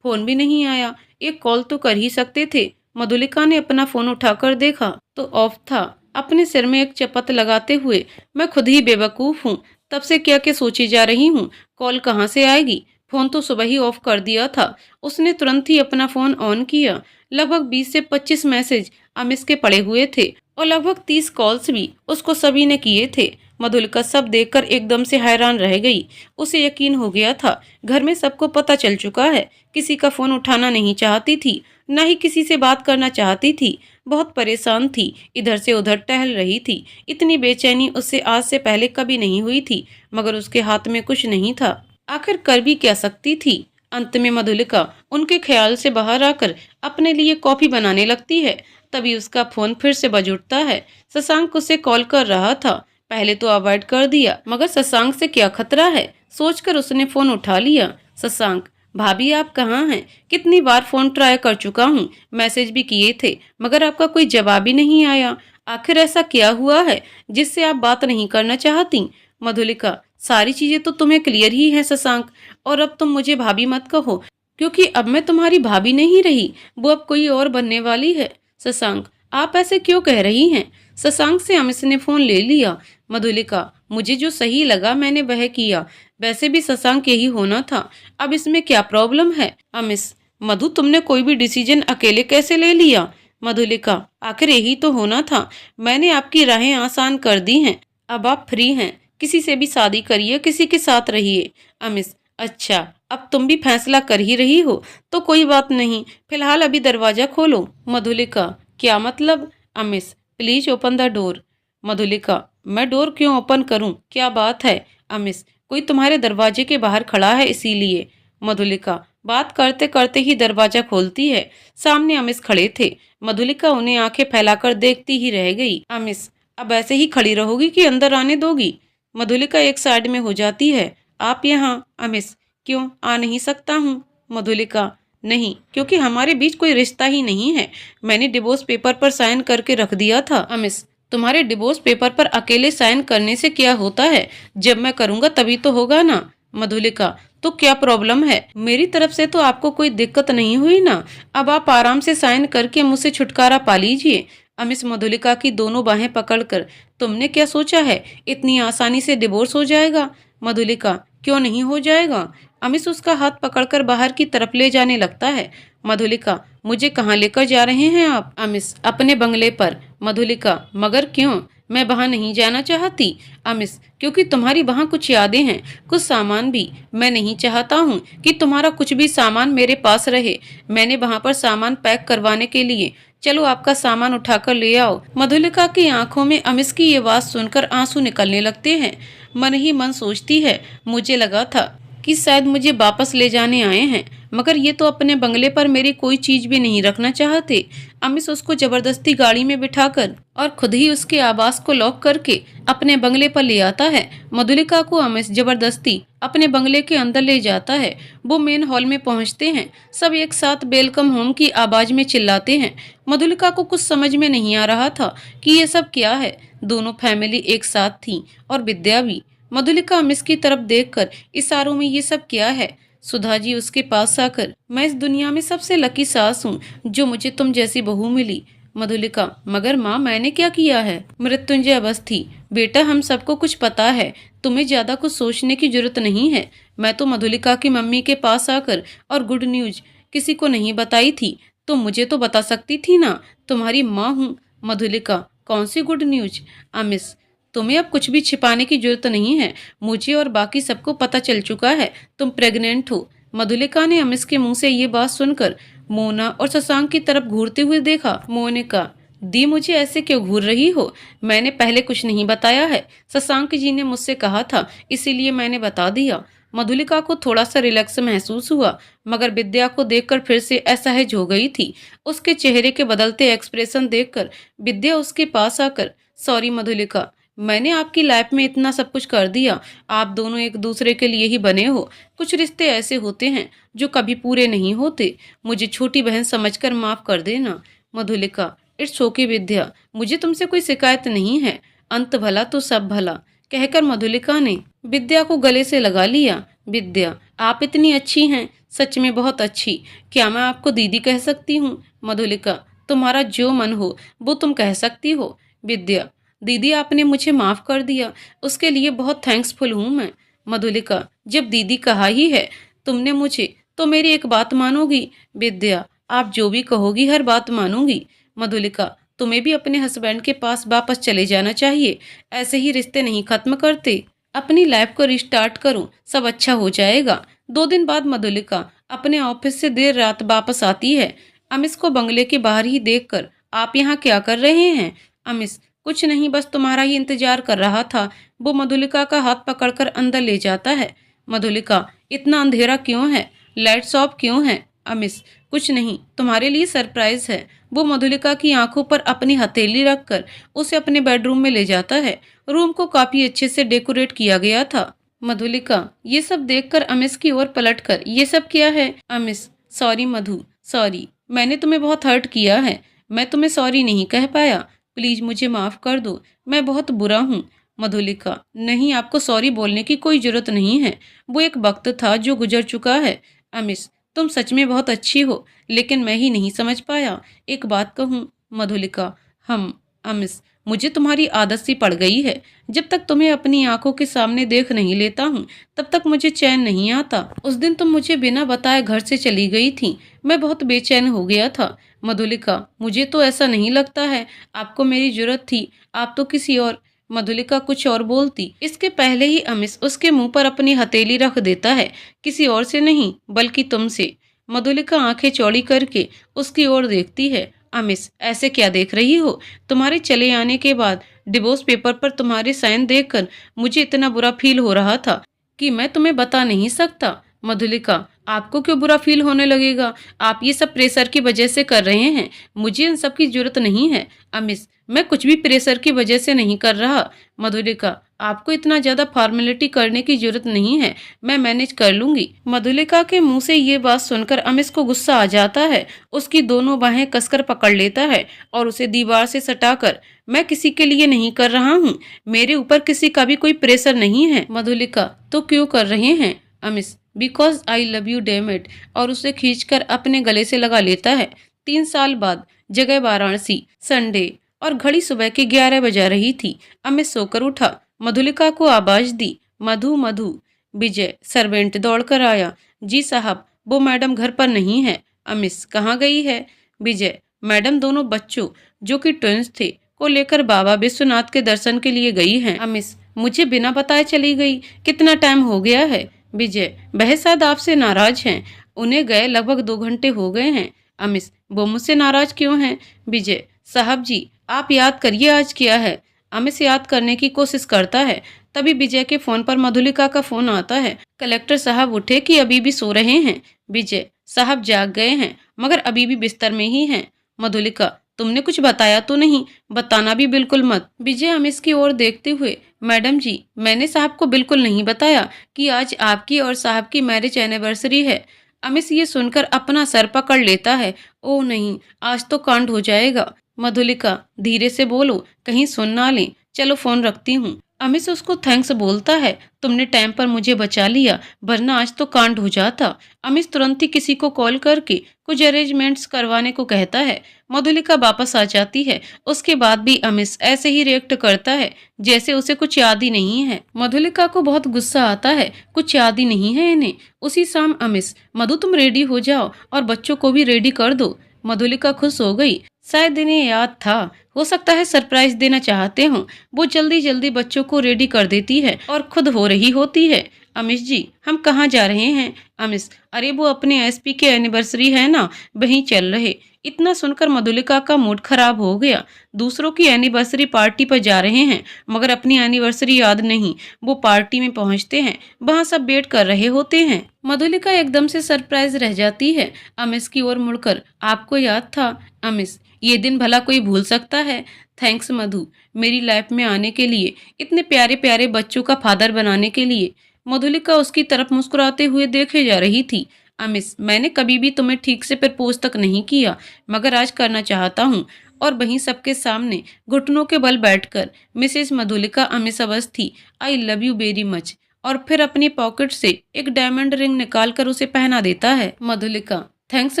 फोन भी नहीं आया। एक कॉल तो कर ही सकते थे। मधुलिका ने अपना फोन उठाकर देखा तो ऑफ था। अपने सिर में एक चपत लगाते हुए, मैं खुद ही बेवकूफ हूँ, तब से क्या क्या सोची जा रही हूँ। कॉल कहाँ से आएगी। फोन तो सुबह ही ऑफ कर दिया था। उसने तुरंत ही अपना फोन ऑन किया। लगभग 20 से 25 मैसेज अमिश के पड़े हुए थे और लगभग 30 कॉल्स भी उसको सभी ने किए थे। मधुलिका सब देखकर एकदम से हैरान रह गई। उसे यकीन हो गया था घर में सबको पता चल चुका है। किसी का फोन उठाना नहीं चाहती थी, न ही किसी से बात करना चाहती थी। बहुत परेशान थी, इधर से उधर टहल रही थी। इतनी बेचैनी उससे आज से पहले कभी नहीं हुई थी, मगर उसके हाथ में कुछ नहीं था। आखिर कर भी क्या सकती थी। अंत में मधुलिका उनके ख्याल से बाहर आकर अपने लिए कॉफी बनाने लगती है। तभी उसका फोन फिर से बज उठता है। शशांक उसे कॉल कर रहा था। पहले तो अवॉइड कर दिया, मगर शशांक से क्या खतरा है, सोचकर उसने फोन उठा लिया। शशांक, भाभी आप कहाँ हैं? कितनी बार फोन ट्राई कर चुका हूँ, मैसेज भी किए थे, मगर आपका कोई जवाब ही नहीं आया। आखिर ऐसा क्या हुआ है जिससे आप बात नहीं करना चाहती? मधुलिका, सारी चीजें तो तुम्हें क्लियर ही है शशांक, और अब तुम मुझे भाभी मत कहो, क्योंकि अब मैं तुम्हारी भाभी नहीं रही, वो अब कोई और बनने वाली है। शशांक, आप ऐसे क्यों कह रही हैं? शशांक से अमिश ने फोन ले लिया। मधुलिका, मुझे जो सही लगा मैंने वह किया। वैसे भी शशांक यही होना था, अब इसमें क्या प्रॉब्लम है? अमिश, मधु तुमने कोई भी डिसीजन अकेले कैसे ले लिया? मधुलिका, आखिर यही तो होना था। मैंने आपकी राहें आसान कर दी हैं। अब आप फ्री हैं, किसी से भी शादी करिए, किसी के साथ रहिए। अमिश, अच्छा अब तुम भी फैसला कर ही रही हो तो कोई बात नहीं, फिलहाल अभी दरवाजा खोलो। मधुलिका, क्या मतलब? Amish, please open the door. Madhulika, मैं डोर क्यों ओपन करूं, क्या बात है? अमिश, कोई तुम्हारे दरवाजे के बाहर खड़ा है इसीलिए। मधुलिका बात करते करते ही दरवाजा खोलती है। सामने अमिश खड़े थे। मधुलिका उन्हें आंखें फैलाकर देखती ही रह गई। अमिश, अब ऐसे ही खड़ी रहोगी कि अंदर आने दोगी? मधुलिका एक साइड में हो जाती है। आप यहाँ? अमिश, क्यों, आ नहीं सकता हूँ? मधुलिका, नहीं, क्योंकि हमारे बीच कोई रिश्ता ही नहीं है। मैंने डिवोर्स पेपर पर साइन करके रख दिया था। अमिश, तुम्हारे डिवोर्स पेपर पर अकेले साइन करने से क्या होता है? जब मैं करूँगा तभी तो होगा ना। मधुलिका, तो क्या प्रॉब्लम है? मेरी तरफ से तो आपको कोई दिक्कत नहीं हुई ना। अब आप आराम से साइन करके मुझसे छुटकारा पा लीजिए। अमिश मधुलिका की दोनों बाहें पकड़कर, तुमने क्या सोचा है इतनी आसानी से डिवोर्स हो जाएगा? मधुलिका, क्यों नहीं हो जाएगा? अमिश उसका हाथ पकड़कर बाहर की तरफ ले जाने लगता है। मधुलिका, मुझे कहाँ लेकर जा रहे हैं आप? अमिश, अपने बंगले पर। मधुलिका, मगर क्यों? मैं वहाँ नहीं जाना चाहती। अमिश, क्योंकि तुम्हारी वहाँ कुछ यादें हैं, कुछ सामान भी। मैं नहीं चाहता हूँ कि तुम्हारा कुछ भी सामान मेरे पास रहे। मैंने वहाँ पर सामान पैक करवाने के लिए, चलो आपका सामान उठाकर ले आओ। मधुलिका की आंखों में अमिश की ये बात सुनकर आंसू निकलने लगते हैं। मन ही मन सोचती है, मुझे लगा था कि शायद मुझे वापस ले जाने आए हैं, मगर ये तो अपने बंगले पर मेरी कोई चीज भी नहीं रखना चाहते। अमिश उसको जबरदस्ती गाड़ी में बिठाकर और खुद ही उसके आवास को लॉक करके अपने बंगले पर ले आता है। मधुलिका को अमिश जबरदस्ती अपने बंगले के अंदर ले जाता है। वो मेन हॉल में पहुंचते हैं। सब एक साथ वेलकम होम की आवाज में चिल्लाते हैं। मधुलिका को कुछ समझ में नहीं आ रहा था कि ये सब क्या है। दोनों फैमिली एक साथ थी और विद्या भी। मधुलिका अमिश की तरफ देखकर इशारों में ये सब क्या है? सुधा जी उसके पास आकर, मैं इस दुनिया में सबसे लकी सास हूँ जो मुझे तुम जैसी बहू मिली। मधुलिका, मगर माँ मैंने क्या किया है? मृत्युंजय अवस्थी, बेटा हम सबको कुछ पता है, तुम्हें ज्यादा कुछ सोचने की जरूरत नहीं है। मैं तो मधुलिका की मम्मी के पास आकर और गुड न्यूज किसी को नहीं बताई थी, तो मुझे तो बता सकती थी ना, तुम्हारी माँ हूँ। मधुलिका, कौन सी गुड न्यूज? अमिश, तुम्हें अब कुछ भी छिपाने की जरूरत नहीं है। मुझे और बाकी सबको पता चल चुका है तुम प्रेग्नेंट हो। मधुलिका ने अमिश के मुंह से ये बात सुनकर मोना और शशांक की तरफ घूरते हुए देखा। मोनिका, दी मुझे ऐसे क्यों घूर रही हो? मैंने पहले कुछ नहीं बताया है। शशांक जी ने मुझसे कहा था, इसीलिए मैंने बता दिया। मधुलिका को थोड़ा सा रिलैक्स महसूस हुआ, मगर विद्या को देखकर फिर से असहज हो गई थी। उसके चेहरे के बदलते एक्सप्रेशन देखकर विद्या उसके पास आकर, सॉरी मधुलिका, मैंने आपकी लाइफ में इतना सब कुछ कर दिया। आप दोनों एक दूसरे के लिए ही बने हो। कुछ रिश्ते ऐसे होते हैं जो कभी पूरे नहीं होते। मुझे छोटी बहन समझकर माफ कर देना। मधुलिका, इट्स ओके विद्या, मुझे तुमसे कोई शिकायत नहीं है। अंत भला तो सब भला, कहकर मधुलिका ने विद्या को गले से लगा लिया। विद्या, आप इतनी अच्छी हैं, सच में बहुत अच्छी। क्या मैं आपको दीदी कह सकती हूँ? मधुलिका, तुम्हारा जो मन हो वो तुम कह सकती हो। विद्या, दीदी आपने मुझे माफ कर दिया, उसके लिए बहुत थैंक्सफुल हूँ मैं। मधुलिका, जब दीदी कहा ही है तुमने मुझे, तो मेरी एक बात मानोगी? विद्या, आप जो भी कहोगी हर बात मानूंगी। मधुलिका, तुम्हें भी अपने हस्बैंड के पास वापस चले जाना चाहिए। ऐसे ही रिश्ते नहीं खत्म करते। अपनी लाइफ को रिस्टार्ट करो, सब अच्छा हो जाएगा। 2 दिन बाद मधुलिका अपने ऑफिस से देर रात वापस आती है। अमिश को बंगले के बाहर ही देखकर, आप यहाँ क्या कर रहे हैं? अमिश, कुछ नहीं, बस तुम्हारा ही इंतजार कर रहा था। वो मधुलिका का हाथ पकड़कर अंदर ले जाता है। मधुलिका, इतना अंधेरा क्यों है? लाइट्स ऑफ क्यों है? अमिश, कुछ नहीं, तुम्हारे लिए सरप्राइज है। वो मधुलिका की आंखों पर अपनी हथेली रखकर उसे अपने बेडरूम में ले जाता है। रूम को काफी अच्छे से डेकोरेट किया गया था। मधुलिका ये सब देखकर अमिश की ओर पलटकर, ये सब क्या है? अमिश, सॉरी मधु, सॉरी, मैंने तुम्हें बहुत हर्ट किया है। मैं तुम्हें सॉरी नहीं कह पाया। प्लीज मुझे माफ कर दो, मैं बहुत बुरा हूँ। मधुलिका, नहीं, आपको सॉरी बोलने की कोई जरूरत नहीं है। वो एक वक्त था जो गुजर चुका है। अमिश, तुम सच में बहुत अच्छी हो, लेकिन मैं ही नहीं समझ पाया। एक बात कहूँ? मधुलिका, अमिश, मुझे तुम्हारी आदत सी पड़ गई है। जब तक तुम्हें अपनी आंखों के सामने देख नहीं लेता हूँ, तब तक मुझे चैन नहीं आता। उस दिन तुम मुझे बिना बताए घर से चली गई थी, मैं बहुत बेचैन हो गया था। मधुलिका, मुझे तो ऐसा नहीं लगता है आपको मेरी जरूरत थी, आप तो किसी और। मधुलिका कुछ और बोलती, इसके पहले ही अमिश उसके मुंह पर अपनी हथेली रख देता है। किसी और से नहीं, बल्कि तुमसे। मधुलिका आंखें चौड़ी करके उसकी ओर देखती है। अमिश, ऐसे क्या देख रही हो? तुम्हारे चले आने के बाद डिवोर्स पेपर पर तुम्हारे साइन देखकर मुझे इतना बुरा फील हो रहा था कि मैं तुम्हें बता नहीं सकता। मधुलिका, आपको क्यों बुरा फील होने लगेगा? आप ये सब प्रेशर की वजह से कर रहे हैं, मुझे इन सब की जरूरत नहीं है। अमिश, मैं कुछ भी प्रेशर की वजह से नहीं कर रहा। मधुलिका, आपको इतना ज्यादा फॉर्मेलिटी करने की जरूरत नहीं है, मैं मैनेज कर लूंगी। मधुलिका के मुंह से ये बात सुनकर अमिश को गुस्सा आ जाता है। उसकी दोनों बाहें कसकर पकड़ लेता है और उसे दीवार से सटाकर, मैं किसी के लिए नहीं कर रहा हूँ, मेरे ऊपर किसी का भी कोई प्रेशर नहीं है। मधुलिका, तो क्यों कर रहे हैं? Amish, because I love you damn it, और उसे खींचकर अपने गले से लगा लेता है। 3 साल बाद, जगह वाराणसी, संडे, और घड़ी सुबह के 11 बजा रही थी। अमिश सोकर उठा, मधुलिका को आवाज दी, मधु मधु। विजय सर्वेंट दौड़कर आया, जी साहब, वो मैडम घर पर नहीं है। अमिश, कहाँ गई है? विजय, मैडम दोनों बच्चों, जो कि ट्विंस थे, को लेकर बाबा विश्वनाथ के दर्शन के लिए गई हैं। अमिश, मुझे बिना बताए चली गई, कितना टाइम हो गया है? विजय, वह शायद आपसे नाराज हैं, उन्हें गए लगभग 2 घंटे हो गए हैं। अमिश, वो मुझसे नाराज क्यों हैं? विजय, साहब जी, आप याद करिए आज क्या है। अमिश याद करने की कोशिश करता है, तभी विजय के फोन पर मधुलिका का फोन आता है। कलेक्टर साहब उठे कि अभी भी सो रहे हैं? विजय, साहब जाग गए हैं, मगर अभी भी बिस्तर में ही हैं। मधुलिका, तुमने कुछ बताया तो नहीं? बताना भी बिल्कुल मत। विजय अमिश की ओर देखते हुए, मैडम जी, मैंने साहब को बिल्कुल नहीं बताया कि आज आपकी और साहब की मैरिज एनिवर्सरी है। अमिश ये सुनकर अपना सर पकड़ लेता है, ओह नहीं, आज तो कांड हो जाएगा। मधुलिका, धीरे से बोलो, कहीं सुन ना लें, चलो फोन रखती हूँ। अमिश उसको थैंक्स बोलता है, तुमने टाइम पर मुझे बचा लिया, वरना आज तो कांड हो जाता। अमिश तुरंत ही किसी को कॉल करके कुछ अरेंजमेंट्स करवाने को कहता है। मधुलिका वापस आ जाती है। उसके बाद भी अमिश ऐसे ही रिएक्ट करता है जैसे उसे कुछ याद ही नहीं है। मधुलिका को बहुत गुस्सा आता है, कुछ याद ही नहीं है इन्हें। उसी शाम अमिश, मधु तुम रेडी हो जाओ और बच्चों को भी रेडी कर दो। मधुलिका खुश हो गई। शायद इन्हें याद था, हो सकता है सरप्राइज देना चाहते हों। वो जल्दी जल्दी बच्चों को रेडी कर देती है और खुद हो रही होती है। अमिश जी, हम कहाँ जा रहे हैं? अमिश, अरे वो अपने एसपी के एनिवर्सरी है ना, वहीं चल रहे। इतना सुनकर मधुलिका का मूड खराब हो गया। दूसरों की एनिवर्सरी पार्टी पर जा रहे हैं मगर अपनी एनिवर्सरी याद नहीं। वो पार्टी में पहुंचते हैं, वहां सब वेट कर रहे होते हैं। मधुलिका एकदम से सरप्राइज रह जाती है। अमिश की ओर मुड़कर, आपको याद था? अमिश, ये दिन भला कोई भूल सकता है? थैंक्स मधु, मेरी लाइफ में आने के लिए, इतने प्यारे प्यारे बच्चों का फादर बनाने के लिए। मधुलिका उसकी तरफ मुस्कुराते हुए देखे जा रही थी। अमिश, मैंने कभी भी तुम्हें ठीक से प्रपोज तक नहीं किया मगर आज करना चाहता हूँ। और वहीं सबके सामने घुटनों के बल बैठकर Mrs Madhulika Amish Awasthi, I love you very much, और फिर अपनी पॉकेट से एक डायमंड रिंग निकाल कर उसे पहना देता है। मधुलिका, थैंक्स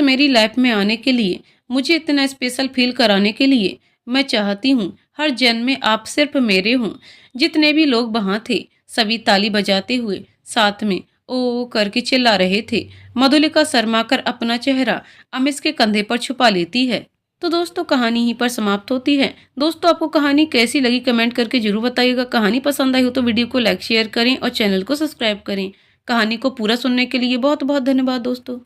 मेरी लाइफ में आने के लिए, मुझे इतना स्पेशल फील कराने के लिए। मैं चाहती हूँ हर जन्म में आप सिर्फ मेरे हों। जितने भी लोग वहाँ थे सभी ताली बजाते हुए साथ में ओ करके चिल्ला रहे थे। मधुलिका शर्माकर अपना चेहरा अमिश के कंधे पर छुपा लेती है। तो दोस्तों, कहानी यहीं पर समाप्त होती है। दोस्तों, आपको कहानी कैसी लगी कमेंट करके जरूर बताइएगा। कहानी पसंद आई हो तो वीडियो को लाइक शेयर करें और चैनल को सब्सक्राइब करें। कहानी को पूरा सुनने के लिए बहुत बहुत धन्यवाद दोस्तों।